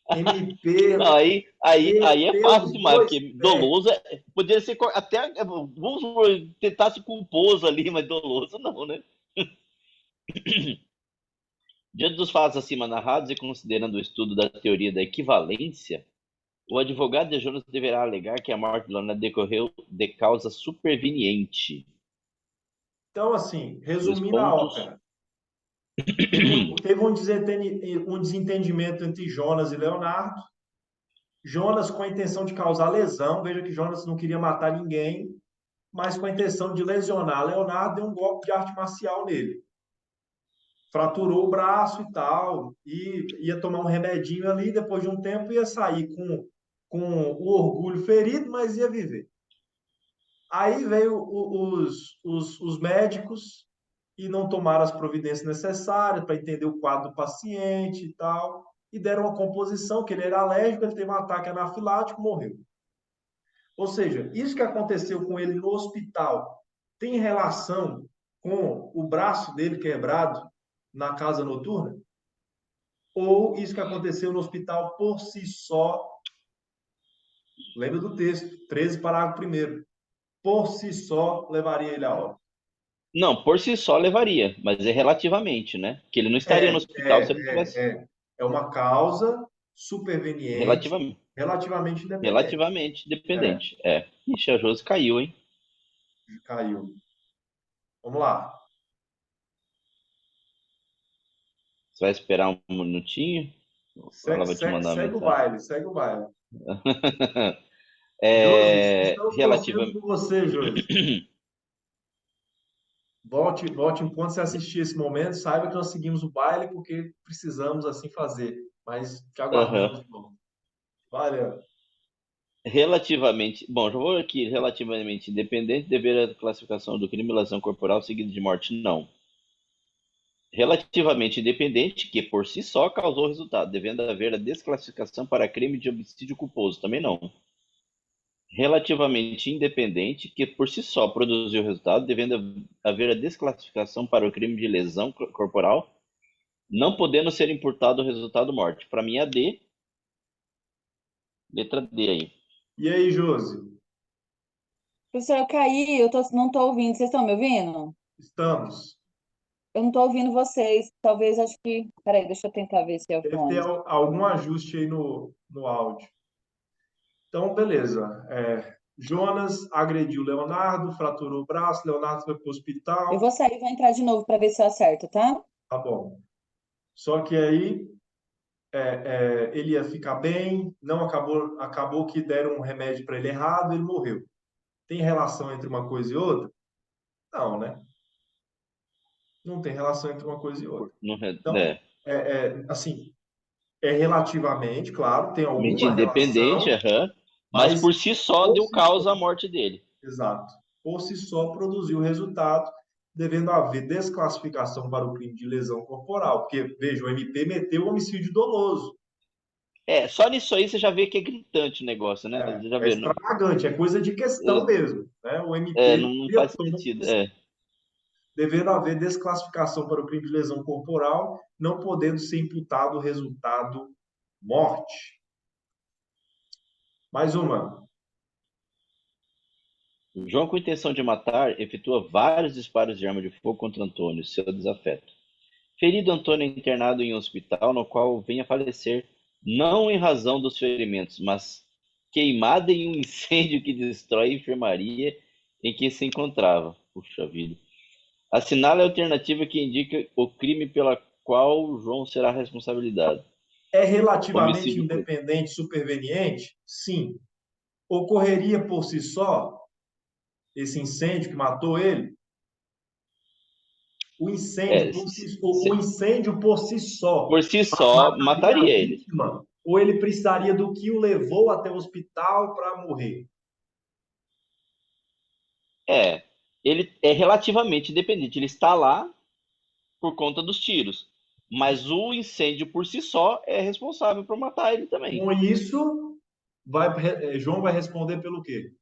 MP, Não, aí é fácil pelos demais, dois porque pés. doloso poderia ser até, vamos supor, tentasse culposo ali, mas doloso não, né? Diante dos fatos acima narrados e considerando o estudo da teoria da equivalência, o advogado de Jonas deverá alegar que a morte de Leonardo decorreu de causa superveniente. Então, assim, Dois resumindo a pontos. ópera, teve um desentendimento entre Jonas e Leonardo. Jonas com a intenção de causar lesão, veja que Jonas não queria matar ninguém, mas com a intenção de lesionar Leonardo, deu um golpe de arte marcial nele. Fraturou o braço e tal, e ia tomar um remedinho ali, depois de um tempo ia sair com o orgulho ferido, mas ia viver. Aí veio os médicos e não tomaram as providências necessárias para entender o quadro do paciente e tal, e deram uma composição que ele era alérgico, ele teve um ataque anafilático, morreu. Ou seja, isso que aconteceu com ele no hospital tem relação com o braço dele quebrado na casa noturna? Ou isso que aconteceu no hospital por si só, lembra do texto, 13, parágrafo 1º, por si só levaria ele à óbito? Não, por si só levaria, mas é relativamente, né? Que ele não estaria no hospital se ele tivesse É uma causa superveniente, relativamente, relativamente independente. relativamente É, dependente. Ixi, a Josi caiu, hein? caiu. Vamos lá. Você vai esperar um minutinho? Ela vai te mandar uma Segue o mensagem. baile, segue o baile. Josi, estamos torcendo Relativamente. por você, Josi. Volte enquanto você assistir esse momento, saiba que nós seguimos o baile porque precisamos assim fazer, mas te aguardamos de novo. Valeu. Relativamente. Bom, já vou aqui. Relativamente independente, dever a classificação do crime lesão corporal seguido de morte? Não. Relativamente independente, que por si só causou o resultado, devendo haver a desclassificação para crime de homicídio culposo? Também não. Relativamente independente, que por si só produziu o resultado, devendo haver a desclassificação para o crime de lesão corporal, não podendo ser imputado o resultado morte. Para mim é a D, letra D aí. E aí, Josi? Professor, eu caí, não tô ouvindo. Vocês estão me ouvindo? Estamos. Eu não tô ouvindo vocês. Talvez, acho que. Peraí, deixa eu tentar ver se é o Deve ter fone. algum ajuste aí no áudio. Então, beleza. Jonas agrediu Leonardo, fraturou o braço, Leonardo foi para o Eu hospital. vou sair e vou entrar de novo para ver se eu acerto, tá? Tá bom. Só que aí ele ia ficar bem, não acabou que deram um remédio para ele errado, ele morreu. Tem relação entre uma coisa e outra? Não, né? Não tem relação entre uma coisa e outra. Então, assim, é relativamente, claro, tem Mente alguma independente, relação, mas mas por si só por deu si só, causa à morte dele. exato, por si só produziu o resultado, devendo haver desclassificação para o crime de lesão corporal, porque, veja, o MP meteu o homicídio doloso. Só nisso aí você já vê que é gritante o negócio, né? Você já É vê, não, extravagante, é coisa de questão mesmo. Né? O MP não faz vetou, sentido. devendo haver desclassificação para o crime de lesão corporal, não podendo ser imputado o resultado morte. Mais uma. João, com intenção de matar, efetua vários disparos de arma de fogo contra Antônio, seu desafeto. Ferido, Antônio é internado em um hospital, no qual vem a falecer, não em razão dos ferimentos, mas queimado em um incêndio que destrói a enfermaria em que se encontrava. Puxa vida. Assinale a alternativa que indica o crime pela qual João será responsabilizado. É relativamente Homicídio por... independente, superveniente? Sim. Ocorreria por si só esse incêndio que matou ele? O incêndio É, por si só por si só, mataria a mataria ele. vítima? Ou ele precisaria do que o levou até o hospital para morrer? É, ele é relativamente independente. Ele está lá por conta dos tiros. Mas o incêndio por si só é responsável por matar ele também. Com isso, João vai responder pelo quê?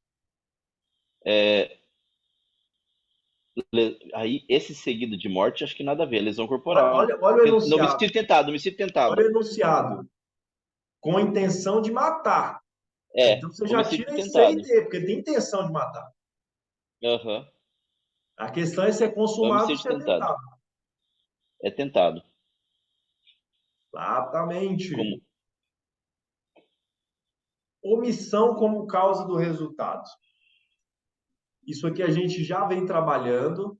Aí, esse seguido de morte, acho que nada a ver, lesão Olha, corporal. olha, olha o enunciado. Homicídio Olha tentado. o enunciado. Com a intenção de matar. Então você já Homicídio tira isso aí tentado. dele, porque ele tem intenção de matar. Aham. A questão é se é consumado ou Homicídio se é tentado. tentado. É tentado. Exatamente. Como? Omissão como causa do resultado. Isso aqui a gente já vem trabalhando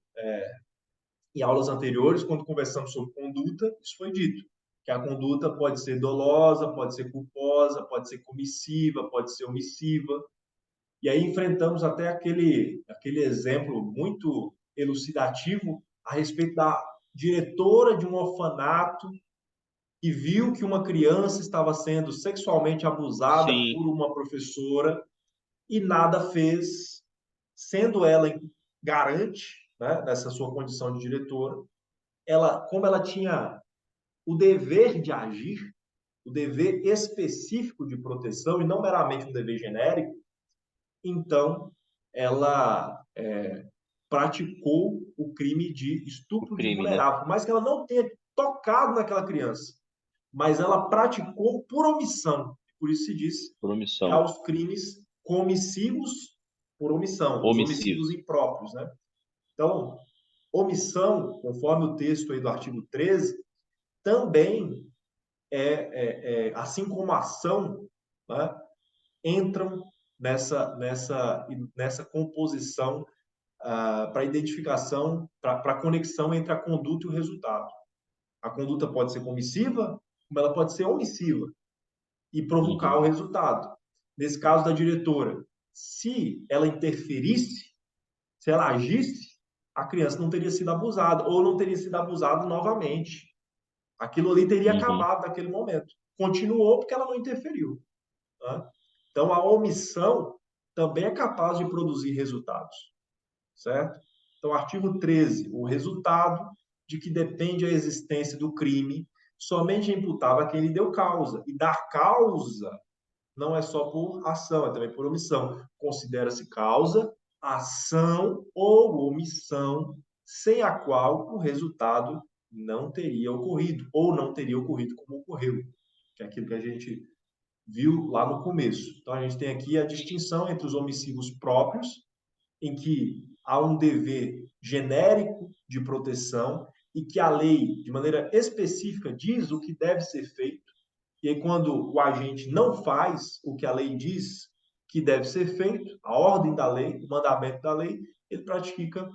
em aulas anteriores, quando conversamos sobre conduta, isso foi dito. Que a conduta pode ser dolosa, pode ser culposa, pode ser comissiva, pode ser omissiva. E aí enfrentamos até aquele exemplo muito elucidativo a respeito da diretora de um orfanato que viu que uma criança estava sendo sexualmente abusada Sim. por uma professora e nada fez, sendo ela garante, né, nessa sua condição de diretora, como ela tinha o dever de agir, o dever específico de proteção e não meramente um dever genérico, então ela praticou o crime de O estupro de crime, né? vulnerável, por mais que ela não tenha tocado naquela criança, mas ela praticou por omissão. Por isso se diz Por que há omissão. os crimes comissivos por omissão, os omissivos Omissivos. impróprios, né? Então, omissão, conforme o texto aí do artigo 13, também assim como a ação, né, entram nessa composição para identificação, para conexão entre a conduta e o resultado. A conduta pode ser comissiva, como ela pode ser omissiva e provocar o Uhum. resultado. Nesse caso da diretora, se ela interferisse, se ela agisse, a criança não teria sido abusada ou não teria sido abusada novamente. Aquilo ali teria Uhum. acabado naquele momento. Continuou porque ela não interferiu. Né? Então, a omissão também é capaz de produzir resultados, certo? Então, artigo 13, o resultado de que depende a existência do crime somente é imputável a quem lhe deu causa. E dar causa não é só por ação, é também por omissão. Considera-se causa, ação ou omissão sem a qual o resultado não teria ocorrido, ou não teria ocorrido como ocorreu, que é aquilo que a gente viu lá no começo. Então, a gente tem aqui a distinção entre os omissivos próprios, em que há um dever genérico de proteção e que a lei, de maneira específica, diz o que deve ser feito, e aí, quando o agente não faz o que a lei diz que deve ser feito, a ordem da lei, o mandamento da lei, ele pratica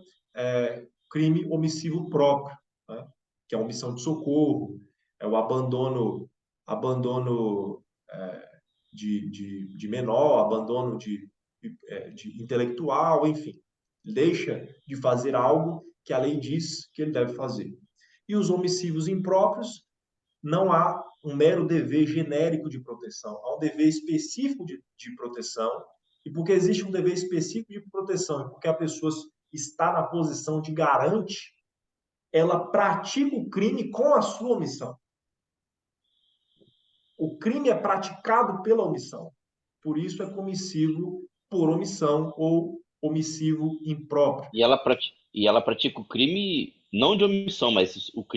crime omissivo próprio, né? Que é a omissão de socorro, é o abandono de menor, abandono de intelectual, enfim. Deixa de fazer algo que a lei diz que ele deve fazer. E os omissivos impróprios, não há um mero dever genérico de proteção, há um dever específico de proteção. E porque existe um dever específico de proteção, e porque a pessoa está na posição de garante, ela pratica o crime com a sua omissão. O crime é praticado pela omissão. Por isso é comissivo por omissão ou omissivo impróprio. E ela pratica o crime, não de omissão, mas o Ela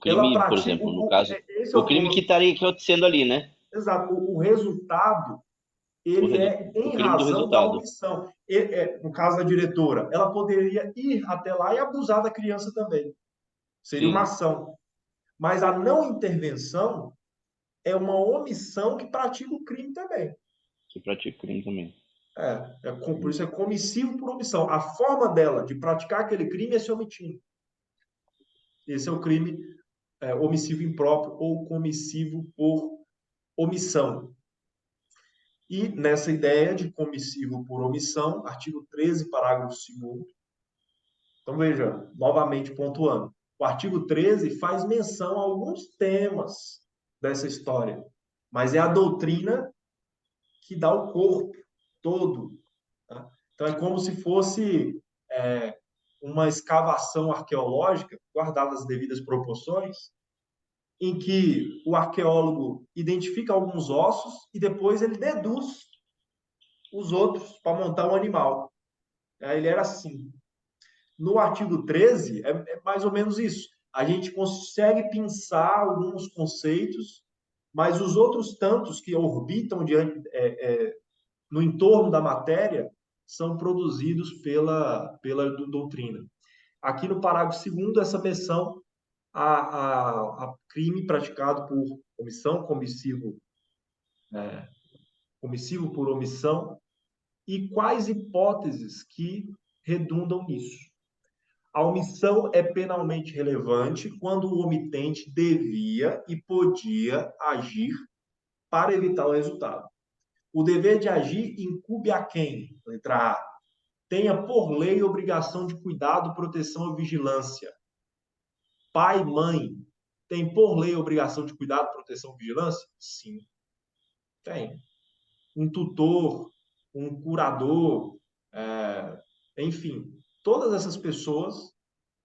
crime, por pratica. exemplo, no caso, Esse é o o crime que ponto. estaria acontecendo ali, né? Exato. O resultado ele é O em crime do razão da resultado. omissão. No caso da diretora, ela poderia ir até lá e abusar da criança também. Seria uma Sim, ação. Mas a não intervenção é uma omissão que pratica o crime também. que pratica o crime também. Por isso é comissivo por omissão. A forma dela de praticar aquele crime é se omitindo. Esse é o crime omissivo impróprio ou comissivo por omissão. E nessa ideia de comissivo por omissão, artigo 13, parágrafo 2º, então veja, novamente pontuando, o artigo 13 faz menção a alguns temas dessa história, mas é a doutrina que dá o corpo todo. Tá? Então é como se fosse uma escavação arqueológica, guardadas as devidas proporções, em que o arqueólogo identifica alguns ossos e depois ele deduz os outros para montar um animal. Ele era assim. No artigo 13, é mais ou menos isso. A gente consegue pensar alguns conceitos, mas os outros tantos que orbitam no entorno da matéria são produzidos pela doutrina. Aqui no parágrafo 2º, essa menção a crime praticado por omissão, comissivo por omissão, e quais hipóteses que redundam nisso. A omissão é penalmente relevante quando o omitente devia e podia agir para evitar o resultado. O dever de agir incumbe a quem? Letra A. Tenha por lei obrigação de cuidado, proteção e vigilância. Pai, mãe, tem por lei obrigação de cuidado, proteção e vigilância? Sim, tem. Um tutor, um curador, enfim, todas essas pessoas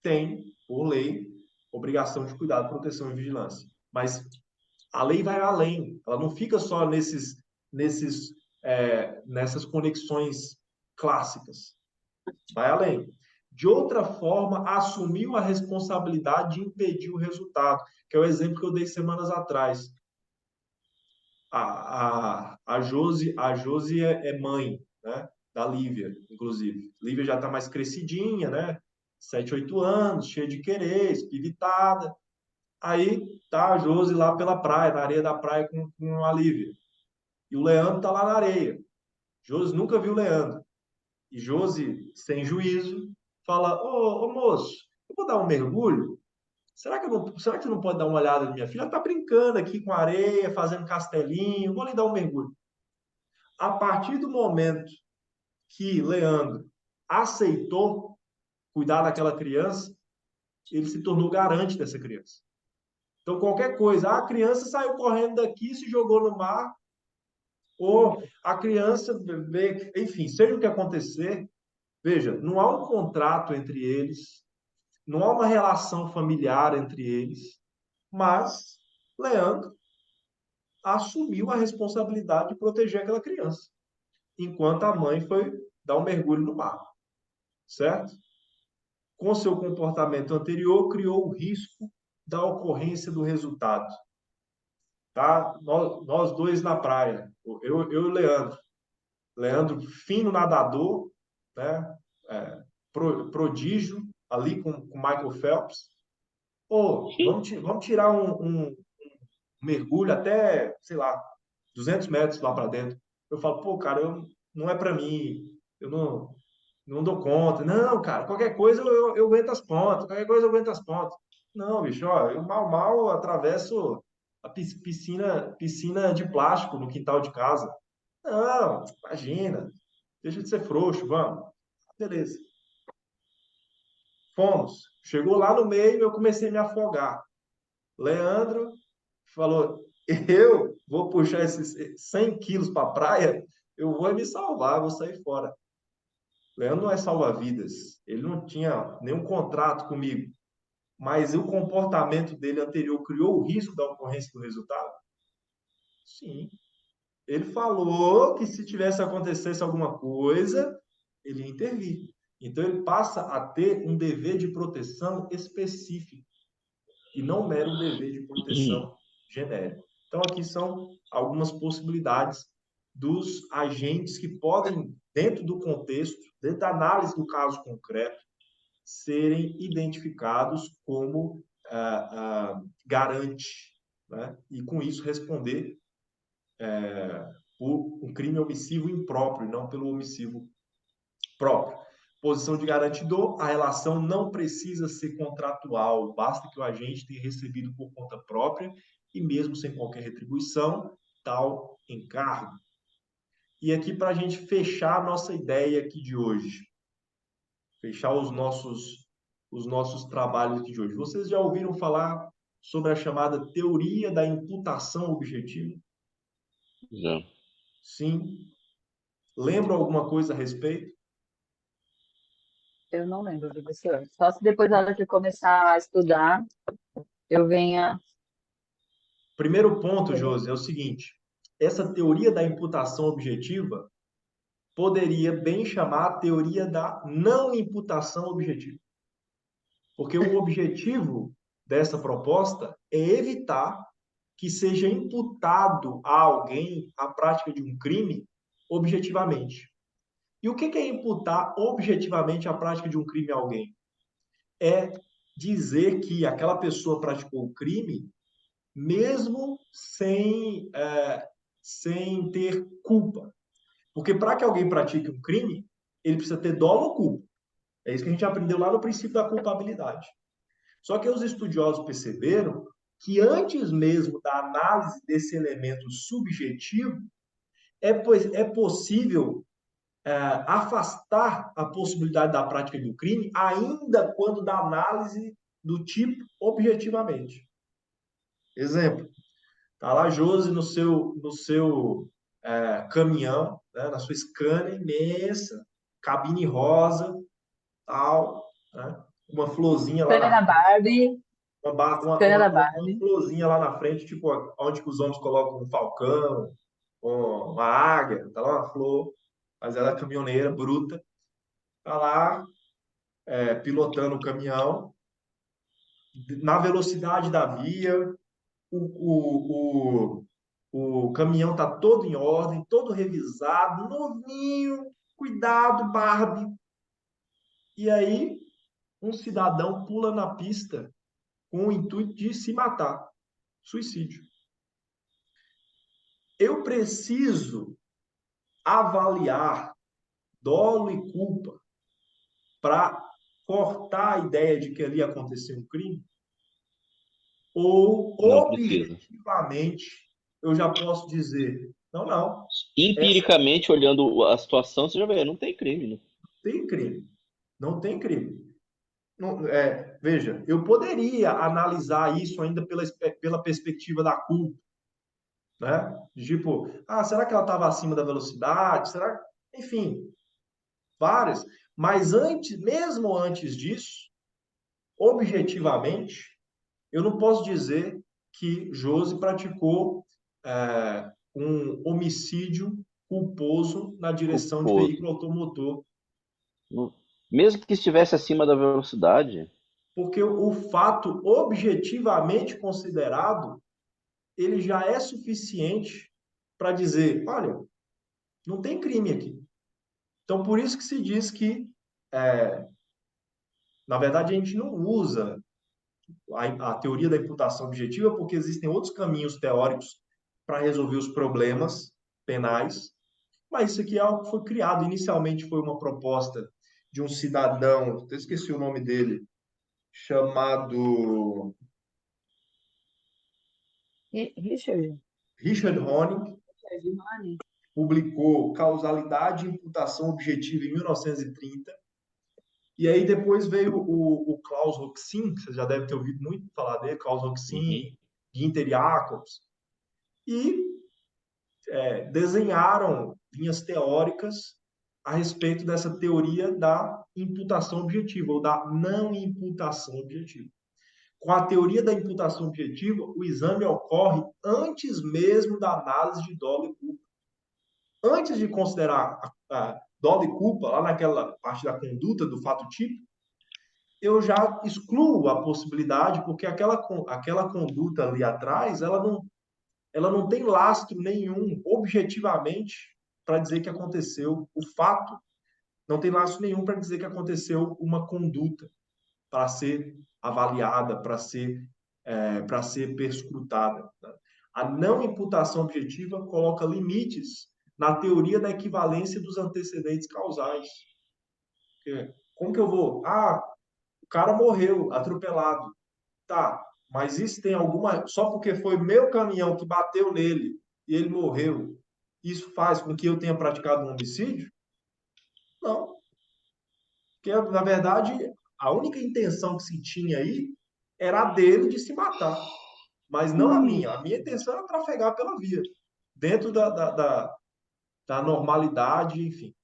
têm, por lei, obrigação de cuidado, proteção e vigilância. Mas a lei vai além, ela não fica só nessas conexões clássicas, vai além. De outra forma, assumiu a responsabilidade de impedir o resultado, que é o exemplo que eu dei semanas atrás. A Josi é mãe, né, da Lívia, inclusive. Lívia já está mais crescidinha, né? 7, 8 anos, cheia de querer, espivitada. Aí tá a Josi lá pela praia, na areia da praia com a Lívia. E o Leandro tá lá na areia. Josi nunca viu o Leandro. E Josi, sem juízo, fala: ô moço, eu vou dar um mergulho? Será que você não pode dar uma olhada na minha filha? Ela tá brincando aqui com areia, fazendo castelinho, vou lhe dar um mergulho. A partir do momento que Leandro aceitou cuidar daquela criança, ele se tornou garante dessa criança. Então, qualquer coisa, a criança saiu correndo daqui, se jogou no mar, ou a criança, enfim, seja o que acontecer, veja, não há um contrato entre eles, não há uma relação familiar entre eles, mas Leandro assumiu a responsabilidade de proteger aquela criança, enquanto a mãe foi dar um mergulho no mar, certo? Com seu comportamento anterior, criou o risco da ocorrência do resultado. Tá? Nós dois na praia, eu e o Leandro. Leandro, fino nadador, né? Prodígio, ali com Michael Phelps. Pô, vamos tirar um mergulho até, sei lá, 200 metros lá para dentro. Eu falo, pô, cara, não é para mim, eu não dou conta. Não, cara, qualquer coisa eu aguento as pontas, qualquer coisa eu aguento as pontas. Não, bicho, ó, eu mal atravesso a piscina de plástico no quintal de casa. Não, imagina, deixa de ser frouxo, vamos. Beleza. Fomos. Chegou lá no meio, eu comecei a me afogar. Leandro falou: eu vou puxar esses 100 quilos para a praia, eu vou me salvar, vou sair fora. Leandro não é salva-vidas, ele não tinha nenhum contrato comigo, mas o comportamento dele anterior criou o risco da ocorrência do resultado? Sim. Ele falou que se tivesse acontecesse alguma coisa, ele ia intervir. Então ele passa a ter um dever de proteção específico e não mero dever de proteção genérico. Então aqui são algumas possibilidades dos agentes que podem, dentro do contexto, dentro da análise do caso concreto, serem identificados como garante, né? E com isso responder por um crime omissivo impróprio, não pelo omissivo próprio. Posição de garantidor, a relação não precisa ser contratual, basta que o agente tenha recebido por conta própria e mesmo sem qualquer retribuição, tal encargo. E aqui para a gente fechar a nossa ideia aqui de hoje, fechar os nossos trabalhos aqui de hoje. Vocês já ouviram falar sobre a chamada teoria da imputação objetiva? Já. Sim. Lembra alguma coisa a respeito? Eu não lembro, professor. Só se depois, na hora que eu começar a estudar, eu venha Primeiro ponto, Josi, é o seguinte: essa teoria da imputação objetiva poderia bem chamar a teoria da não imputação objetiva. Porque o objetivo dessa proposta é evitar que seja imputado a alguém a prática de um crime objetivamente. E o que é imputar objetivamente a prática de um crime a alguém? É dizer que aquela pessoa praticou o crime mesmo sem ter culpa. Porque para que alguém pratique um crime, ele precisa ter dolo ou culpa. É isso que a gente aprendeu lá no princípio da culpabilidade. Só que os estudiosos perceberam que antes mesmo da análise desse elemento subjetivo, é possível afastar a possibilidade da prática de um crime, ainda quando da análise do tipo objetivamente. Exemplo, tá lá Josi no seu caminhão, né, na sua Scania imensa, cabine rosa, tal, né, uma florzinha lá Scania na da frente, Barbie. Scania da uma Barbie. florzinha lá na frente, tipo onde que os homens colocam um falcão, uma águia, tá lá uma flor, mas ela é caminhoneira, bruta, tá lá pilotando o caminhão, na velocidade da via, o, o caminhão está todo em ordem, todo revisado, novinho, cuidado, Barbie. E aí, um cidadão pula na pista com o intuito de se matar. Suicídio. Eu preciso avaliar dolo e culpa para cortar a ideia de que ali aconteceu um crime? Ou Não precisa. objetivamente eu já posso dizer, não, não, essa Empiricamente, olhando a situação, você já vê, não tem crime, né? tem crime, não tem crime. Não, veja, eu poderia analisar isso ainda pela perspectiva da culpa, né? Tipo, será que ela estava acima da velocidade? Será? Enfim, várias. Mas mesmo antes disso, objetivamente, eu não posso dizer que Josi praticou um homicídio culposo na direção de Culposo. veículo automotor, Mesmo que estivesse acima da velocidade, porque o fato objetivamente considerado, ele já é suficiente para dizer, olha, não tem crime aqui. Então, por isso que se diz que, na verdade, a gente não usa a teoria da imputação objetiva, porque existem outros caminhos teóricos para resolver os problemas penais, mas isso aqui é algo que foi criado. Inicialmente foi uma proposta de um cidadão, eu esqueci o nome dele, chamado Richard. Richard Honig, Richard Rony. publicou Causalidade e Imputação Objetiva em 1930. E aí depois veio o Klaus Roxin, que você já deve ter ouvido muito falar dele, Klaus uhum, Roxin, Günther Jacobs, e desenharam linhas teóricas a respeito dessa teoria da imputação objetiva, ou da não imputação objetiva. Com a teoria da imputação objetiva, o exame ocorre antes mesmo da análise de dolo e culpa. Antes de considerar a dolo e culpa, lá naquela parte da conduta, do fato típico, eu já excluo a possibilidade, porque aquela conduta ali atrás, ela não tem lastro nenhum, objetivamente, para dizer que aconteceu o fato, não tem lastro nenhum para dizer que aconteceu uma conduta para ser avaliada, para ser perscrutada. Né? A não imputação objetiva coloca limites na teoria da equivalência dos antecedentes causais. Como que eu vou? O cara morreu atropelado. Tá, mas isso tem alguma. Só porque foi meu caminhão que bateu nele e ele morreu, isso faz com que eu tenha praticado um homicídio? Não. Porque, na verdade, a única intenção que se tinha aí era a dele de se matar, mas não a minha. A minha intenção era trafegar pela via, dentro da normalidade, enfim.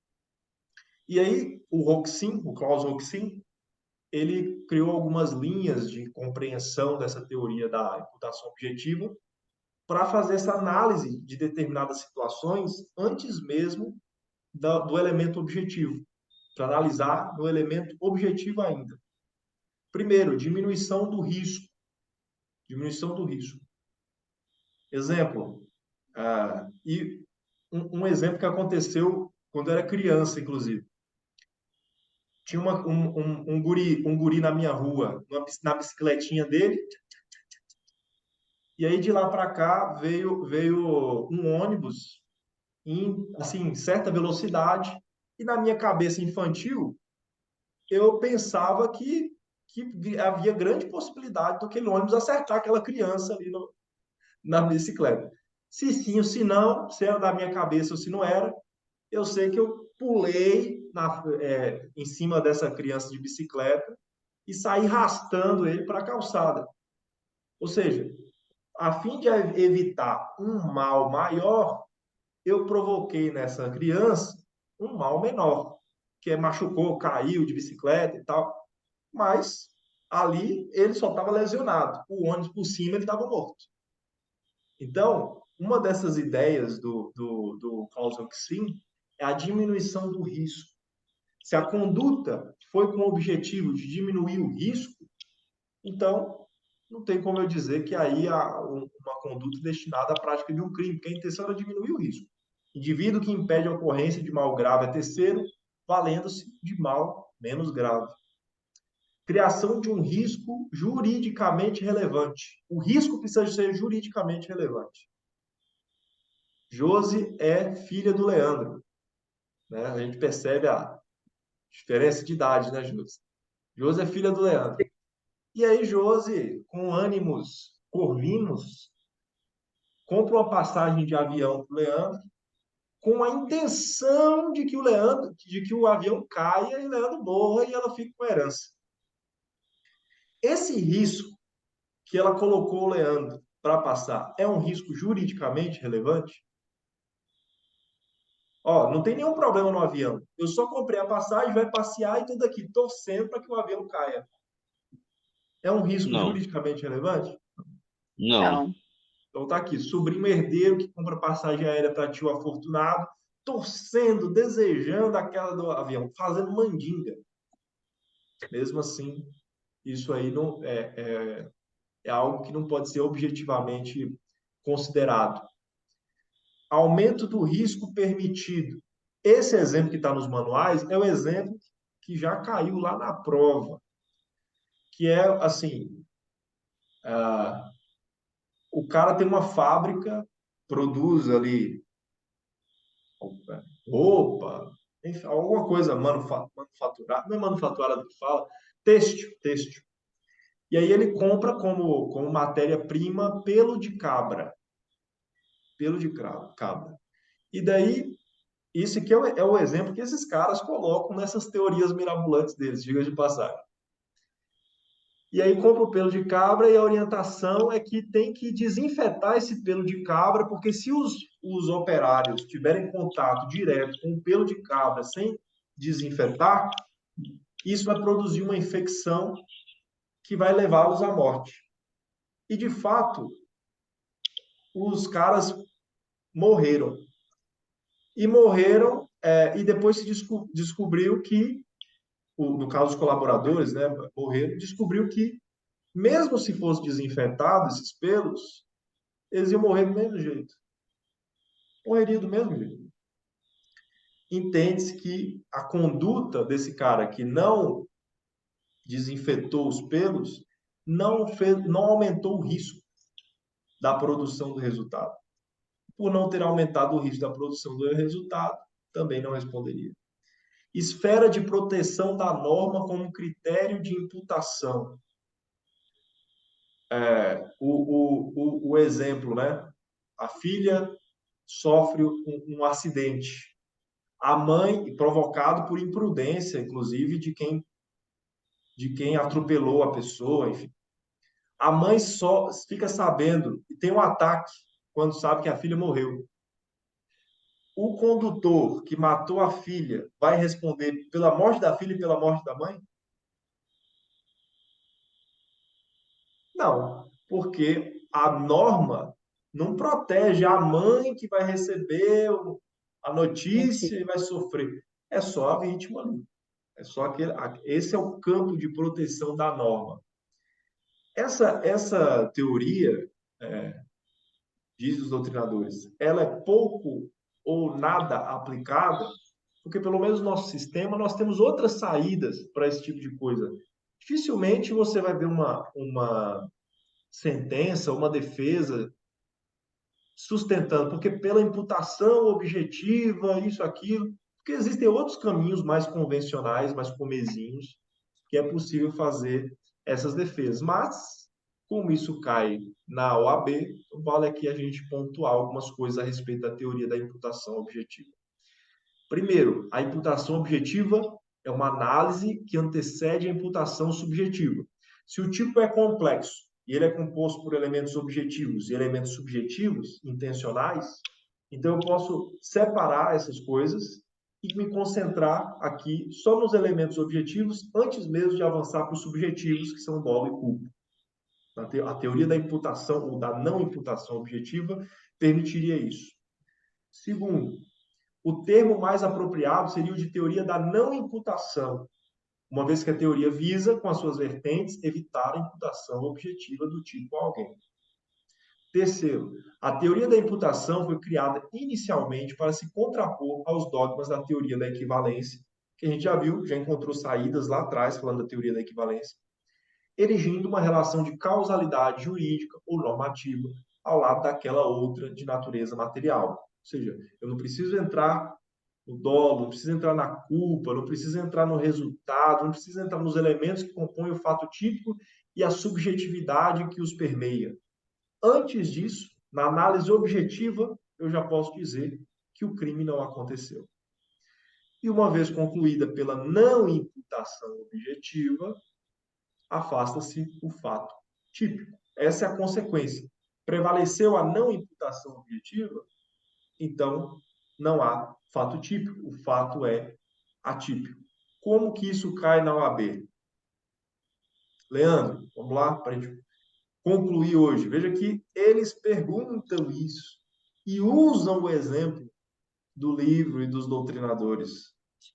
E aí, o Klaus Roxin, ele criou algumas linhas de compreensão dessa teoria da imputação objetiva, para fazer essa análise de determinadas situações antes mesmo do elemento objetivo, para analisar no elemento objetivo ainda. Primeiro, diminuição do risco. Diminuição do risco. Exemplo, e um exemplo que aconteceu quando eu era criança, inclusive. Tinha um guri na minha rua, na bicicletinha dele, e aí de lá para cá veio um ônibus em assim, certa velocidade, e na minha cabeça infantil, eu pensava que havia grande possibilidade do aquele ônibus acertar aquela criança ali na bicicleta. Se sim ou se não, se era da minha cabeça ou se não era, eu sei que eu pulei em cima dessa criança de bicicleta e saí arrastando ele para a calçada. Ou seja, a fim de evitar um mal maior, eu provoquei nessa criança um mal menor, que machucou, caiu de bicicleta e tal. Mas ali ele só estava lesionado. O ônibus por cima ele estava morto. Então, uma dessas ideias do Klaus Oxin é a diminuição do risco. Se a conduta foi com o objetivo de diminuir o risco, então não tem como eu dizer que aí há uma conduta destinada à prática de um crime, porque a intenção era diminuir o risco. Indivíduo que impede a ocorrência de mal grave a terceiro, valendo-se de mal menos grave. Criação de um risco juridicamente relevante. O risco precisa ser juridicamente relevante. Josi é filha do Leandro. Né? A gente percebe a diferença de idade, né, Josi? Josi é filha do Leandro. E aí, Josi, com ânimos corvinos, compra uma passagem de avião para o Leandro, com a intenção de que o avião caia e o Leandro morra e ela fique com a herança. Esse risco que ela colocou o Leandro para passar é um risco juridicamente relevante? Ó, não tem nenhum problema no avião. Eu só comprei a passagem, vai passear e tudo aqui, torcendo para que o avião caia. É um risco Não, juridicamente relevante? não. Não. Então tá aqui, sobrinho herdeiro que compra passagem aérea para tio afortunado, torcendo, desejando aquela do avião, fazendo mandinga. Mesmo assim, isso aí não é algo que não pode ser objetivamente considerado. Aumento do risco permitido. Esse exemplo que está nos manuais é o exemplo que já caiu lá na prova, que é assim, o cara tem uma fábrica, produz ali roupa, enfim, alguma coisa manufaturada, não é manufaturada que fala, têxtil. E aí ele compra como matéria-prima pelo de cabra. Pelo de cabra. E daí, isso aqui é o exemplo que esses caras colocam nessas teorias mirabolantes deles, diga de passagem. E aí compra o pelo de cabra e a orientação é que tem que desinfetar esse pelo de cabra, porque se os operários tiverem contato direto com o pelo de cabra sem desinfetar, isso vai produzir uma infecção que vai levá-los à morte. E, de fato, os caras morreram. E morreram, e depois se descobriu que, no caso dos colaboradores, né, morreram, descobriu que, mesmo se fosse desinfetado esses pelos, eles iam morrer do mesmo jeito. Morreria do mesmo jeito. Entende-se que a conduta desse cara que não desinfetou os pelos não aumentou o risco da produção do resultado. Por não ter aumentado o risco da produção do resultado, também não responderia. Esfera de proteção da norma como critério de imputação. O exemplo, né? A filha sofre um acidente. A mãe, provocado por imprudência, inclusive, de quem atropelou a pessoa, enfim. A mãe só fica sabendo e tem um ataque quando sabe que a filha morreu. O condutor que matou a filha vai responder pela morte da filha e pela morte da mãe? Não, porque a norma não protege a mãe que vai receber a notícia Mentira. e vai sofrer. É só a vítima ali. É só esse é o campo de proteção da norma. Essa teoria, diz os doutrinadores, ela é pouco ou nada aplicada, porque pelo menos no nosso sistema nós temos outras saídas para esse tipo de coisa. Dificilmente você vai ver uma sentença, uma defesa sustentando, porque pela imputação objetiva, isso, aquilo, porque existem outros caminhos mais convencionais, mais comezinhos, que é possível fazer essas defesas. Mas, como isso cai na OAB, vale aqui a gente pontuar algumas coisas a respeito da teoria da imputação objetiva. Primeiro, a imputação objetiva é uma análise que antecede a imputação subjetiva. Se o tipo é complexo e ele é composto por elementos objetivos e elementos subjetivos, intencionais, então eu posso separar essas coisas e me concentrar aqui só nos elementos objetivos antes mesmo de avançar para os subjetivos, que são dolo e culpa. A teoria da imputação ou da não imputação objetiva permitiria isso. Segundo, o termo mais apropriado seria o de teoria da não imputação, uma vez que a teoria visa, com as suas vertentes, evitar a imputação objetiva do tipo a alguém. Terceiro, a teoria da imputação foi criada inicialmente para se contrapor aos dogmas da teoria da equivalência, que a gente já viu, já encontrou saídas lá atrás falando da teoria da equivalência, erigindo uma relação de causalidade jurídica ou normativa ao lado daquela outra de natureza material. Ou seja, eu não preciso entrar no dolo, não preciso entrar na culpa, não preciso entrar no resultado, não preciso entrar nos elementos que compõem o fato típico e a subjetividade que os permeia. Antes disso, na análise objetiva, eu já posso dizer que o crime não aconteceu. E uma vez concluída pela não imputação objetiva, afasta-se o fato típico. Essa é a consequência. Prevaleceu a não imputação objetiva, então não há fato típico. O fato é atípico. Como que isso cai na OAB? Leandro, vamos lá para a gente concluir hoje. Veja que eles perguntam isso e usam o exemplo do livro e dos doutrinadores.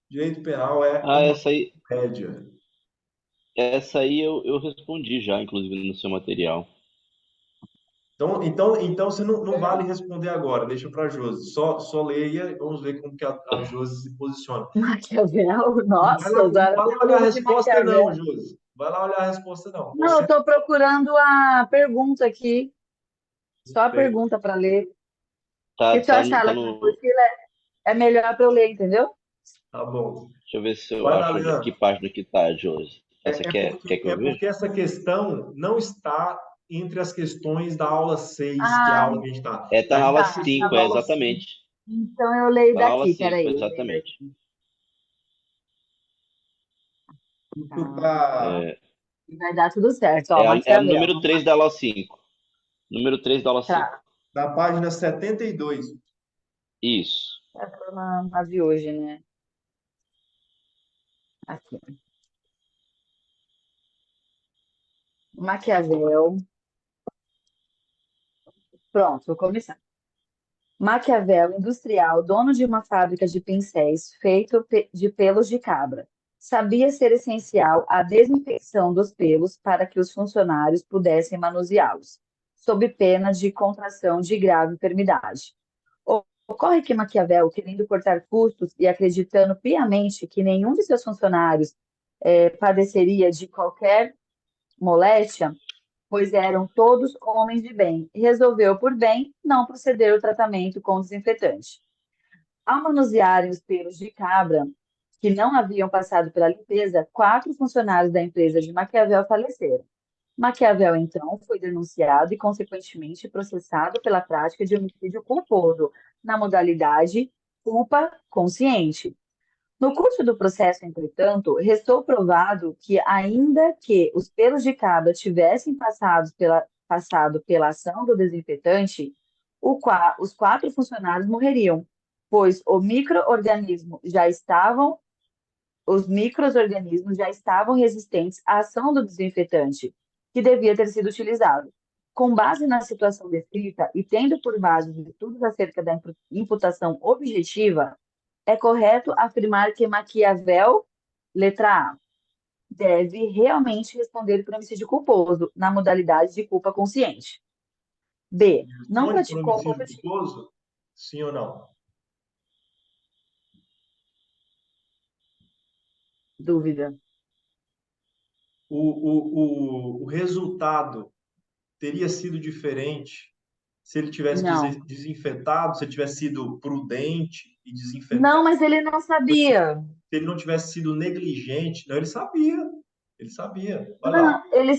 Direito penal é Ah, uma média. essa aí eu respondi já, inclusive, no seu material. Então você não vale responder agora, deixa para a Josi. Só leia e vamos ver como que a Josi se posiciona. Maquiavel? Não vai lá, Nossa, não usaram vai até lá o olhar a livro de resposta, não, Maquiavel. Josi. Vai lá olhar a resposta, não. Não, eu Concentra estou procurando a pergunta aqui, só a bem. pergunta para ler. O Tá, que você tá, acha, tá Alex? A no. apostila é melhor para eu ler, entendeu? Tá bom. Deixa eu ver se eu Vai lá, acho que Leandro. página que tá, Josi. Essa É, é quer porque, que é eu veja? porque essa questão não está entre as questões da aula 6, que é a Ah, aula que a gente está. É, tá A na gente aula está tá, tá assistindo 5, a é bom. aula 5. exatamente. Então eu leio Tá na aula daqui, 5, peraí, eu leio exatamente. daqui. Isso Tá. tá E vai dar tudo certo, ó, É a Maquiavel. número 3 da aula 5. Número 3 da aula 5. Tá, na página 72. Isso. é a turma de hoje, né? Aqui. Maquiavel. Pronto, vou começar. Maquiavel, industrial, dono de uma fábrica de pincéis feito de pelos de cabra. Sabia ser essencial a desinfecção dos pelos para que os funcionários pudessem manuseá-los, sob pena de contração de grave enfermidade. Ocorre que Maquiavel, querendo cortar custos e acreditando piamente que nenhum de seus funcionários padeceria de qualquer moléstia, pois eram todos homens de bem, e resolveu, por bem, não proceder ao tratamento com desinfetante. Ao manusearem os pelos de cabra, que não haviam passado pela limpeza, 4 funcionários da empresa de Maquiavel faleceram. Maquiavel, então, foi denunciado e, consequentemente, processado pela prática de homicídio culposo, na modalidade culpa consciente. No curso do processo, entretanto, restou provado que, ainda que os pelos de cabra tivessem passado pela ação do desinfetante, os 4 funcionários morreriam, pois os micro-organismos já estavam resistentes à ação do desinfetante, que devia ter sido utilizado. Com base na situação descrita e tendo por base os estudos acerca da imputação objetiva, é correto afirmar que Maquiavel, letra A, deve realmente responder por homicídio culposo na modalidade de culpa consciente. B, não Responde por praticou o homicídio fato típico. culposo? Sim ou não? Dúvida. O resultado teria sido diferente se ele tivesse Não. desinfetado, se ele tivesse sido prudente e Não, desinfetado, mas ele não sabia. se ele não tivesse sido negligente. Não, ele sabia. Ele sabia. Olha lá. Não, ele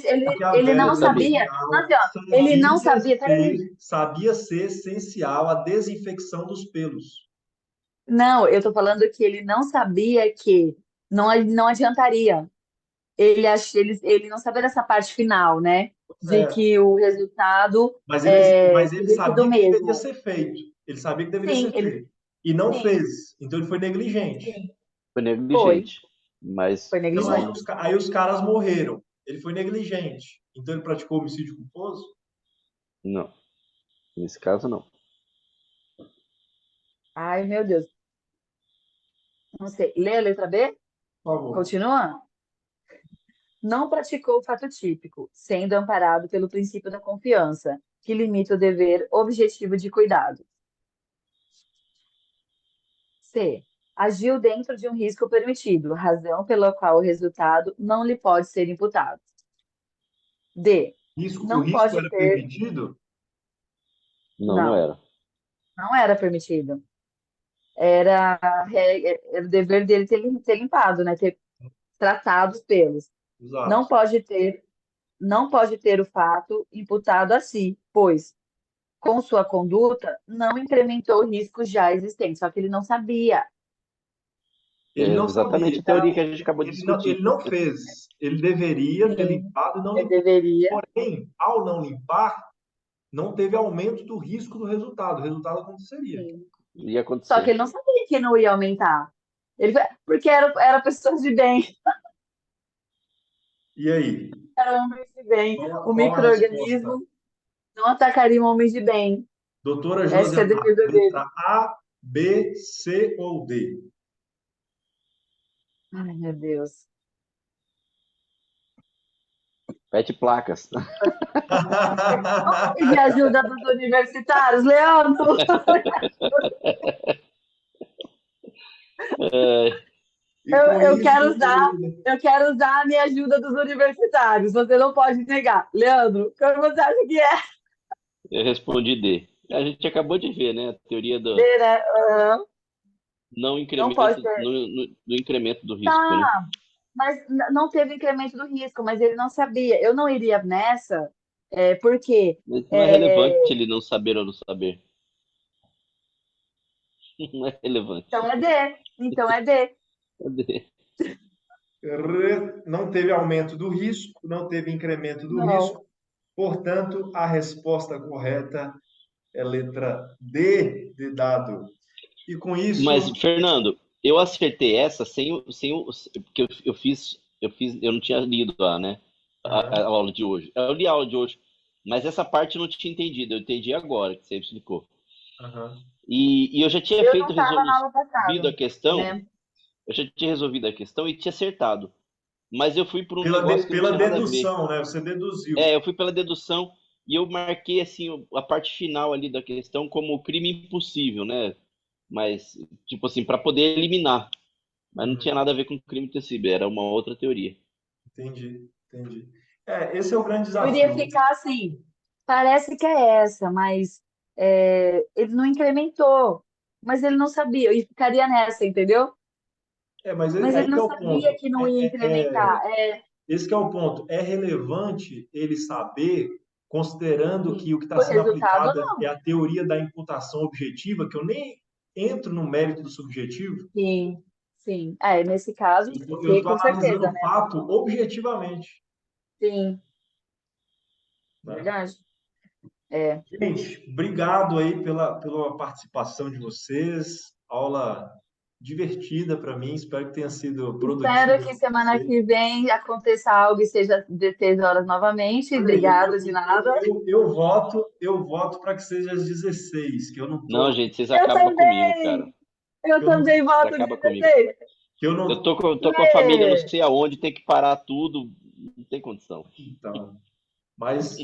Ele não Maquiavel, sabia. sabia. Assim, ó, ele não sabia. Peraí. sabia ser essencial a desinfecção dos pelos. Não, eu tô falando que ele não sabia que não adiantaria. Ele não sabia dessa parte final, né? De Certo. que o resultado Mas ele teria sido o sabia que deveria mesmo. ser feito. Ele sabia que deveria Sim, ser feito. E não sim, fez. Então ele foi negligente. sim. Foi Foi. negligente. Mas Foi Então não. negligente. aí os caras morreram. Ele foi negligente. Então ele praticou homicídio culposo? Não. Nesse caso, não. Ai, meu Deus. Não sei. Lê a letra B? Por favor. Continua? Não praticou o fato típico, sendo amparado pelo princípio da confiança, que limita o dever objetivo de cuidado. C. Agiu dentro de um risco permitido, razão pela qual o resultado não lhe pode ser imputado. D. O Não risco pode era ter. permitido? Não, não Não, era. não era permitido. Era o dever dele ter limpado, né? Ter tratado os pelos. Não Exato. pode ter, não pode ter o fato imputado a si, pois, com sua conduta, não incrementou riscos já existentes. Só que ele não sabia. É Ele não exatamente sabia. a teoria que a gente acabou de Ele discutir. não fez. Ele deveria ter Sim, limpado e não ele limpou. deveria. Porém, ao não limpar, não teve aumento do risco do resultado. O resultado aconteceria. Sim. Ia Só que acontecer. ele não sabia que não ia aumentar. Porque era pessoas de bem, E aí? eram homens de bem. O Qual a resposta? micro-organismo não atacaria homens de bem. Doutora Essa é a Josemar, defesa dele. letra A, B, C ou D? Ai, meu Deus. Pete placas. Vamos pedir ajuda dos universitários, Leandro? É, E Eu, com eu isso, quero usar, eu quero usar a minha ajuda dos universitários. Você não pode negar. Leandro, qual você acha que é? eu respondi D. A gente acabou de ver, né? A teoria do D, né? Aham. não Não pode incremento, ter. no incremento do risco, né? Tá, mas não teve incremento do risco, mas ele não sabia. Eu não iria nessa, porque. Mas não é relevante é, ele não saber ou não saber. Não é relevante. então é D. Então é D. É D. não teve aumento do risco, não teve incremento do risco. Não. Portanto, a resposta correta é letra D de dado. E com Mas, isso, Fernando, eu acertei essa porque eu não tinha lido né, a aham, aula de hoje. Eu li a aula de hoje, mas essa parte eu não tinha entendido. Eu entendi agora que você explicou. aham. E eu já tinha Eu não feito estava na aula resolvido a passada, questão, né? eu já tinha resolvido a questão e tinha acertado. Mas eu fui por um negócio que não Pela tinha nada a ver. dedução, né? Você deduziu. Eu fui pela dedução e eu marquei assim a parte final ali da questão como crime impossível, né? Mas tipo assim, para poder eliminar. Mas não tinha Uhum, nada a ver com crime tecido, era uma outra teoria. entendi, entendi. Esse é o grande Eu iria desafio. ficar assim. Parece que é essa, mas ele não incrementou. Mas ele não sabia. E ficaria nessa, entendeu? Mas Mas aí ele que não é o sabia ponto. que não ia incrementar. Esse que é o ponto. É relevante ele saber, considerando que o que está O sendo resultado, aplicado é não. a teoria da imputação objetiva, que eu nem entro no mérito do subjetivo. Sim, sim. Nesse caso, Eu C, estou com analisando certeza, o né? fato objetivamente, Sim, né? verdade. É. Gente, obrigado aí pela participação de vocês. Aula divertida para mim. Espero que tenha sido produtiva Espero que para semana você. que vem aconteça algo e seja 16 horas novamente. Olha aí, Obrigada de nada. eu voto para que seja às 16, que eu não Não, tô, gente, vocês Eu acabam comigo, cara. também! Eu que eu não, também Vocês voto acabam comigo. 16. que eu Eu não. tô com a família não Ué, sei aonde, tem que parar tudo. Não tem condição. Então, mas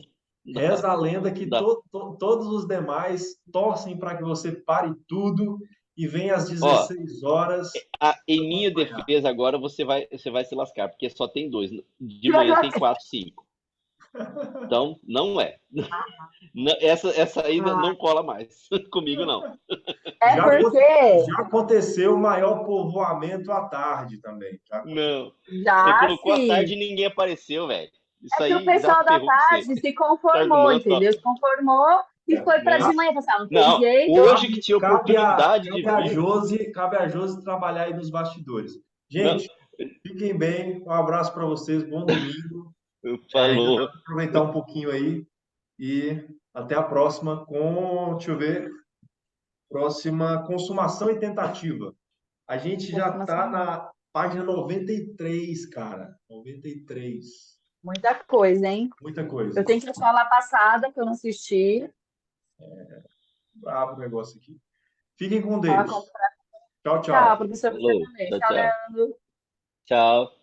Não dá, reza a lenda que não dá. todos os demais torcem para que você pare tudo e venha às Ó, 16 horas em minha acompanhar. defesa agora você vai se lascar, porque só tem dois. De manhã tem quatro, cinco. Então, não é. Essa aí não cola mais. Comigo não. é Já, porque já aconteceu o maior povoamento à tarde também. Já aconteceu. Não. Você já colocou a tarde sim. e ninguém apareceu, velho. Isso É que o aí já pessoal da ferrou com você. tarde se Tá conformou, argumentando, ó. entendeu? Se conformou e foi para de Não. manhã. Falou, não tem Não, jeito. hoje que tinha oportunidade de vir. Cabe a Josi trabalhar aí nos bastidores. Não, Gente, fiquem bem. Um abraço para vocês. Bom domingo. Ainda dá falou. para aproveitar um pouquinho aí. E até a próxima com, deixa eu ver, próxima consumação e tentativa. A gente já está Consumação. na página 93, cara. 93. Muita coisa, hein? Muita coisa. Eu tenho que falar passada, que eu não assisti. Brabo o negócio aqui. Fiquem com Falar com... Deus. Tchau, Tchau, tchau. professor, você Falou. também. Tchau, Tchau, tchau. Leandro. Tchau.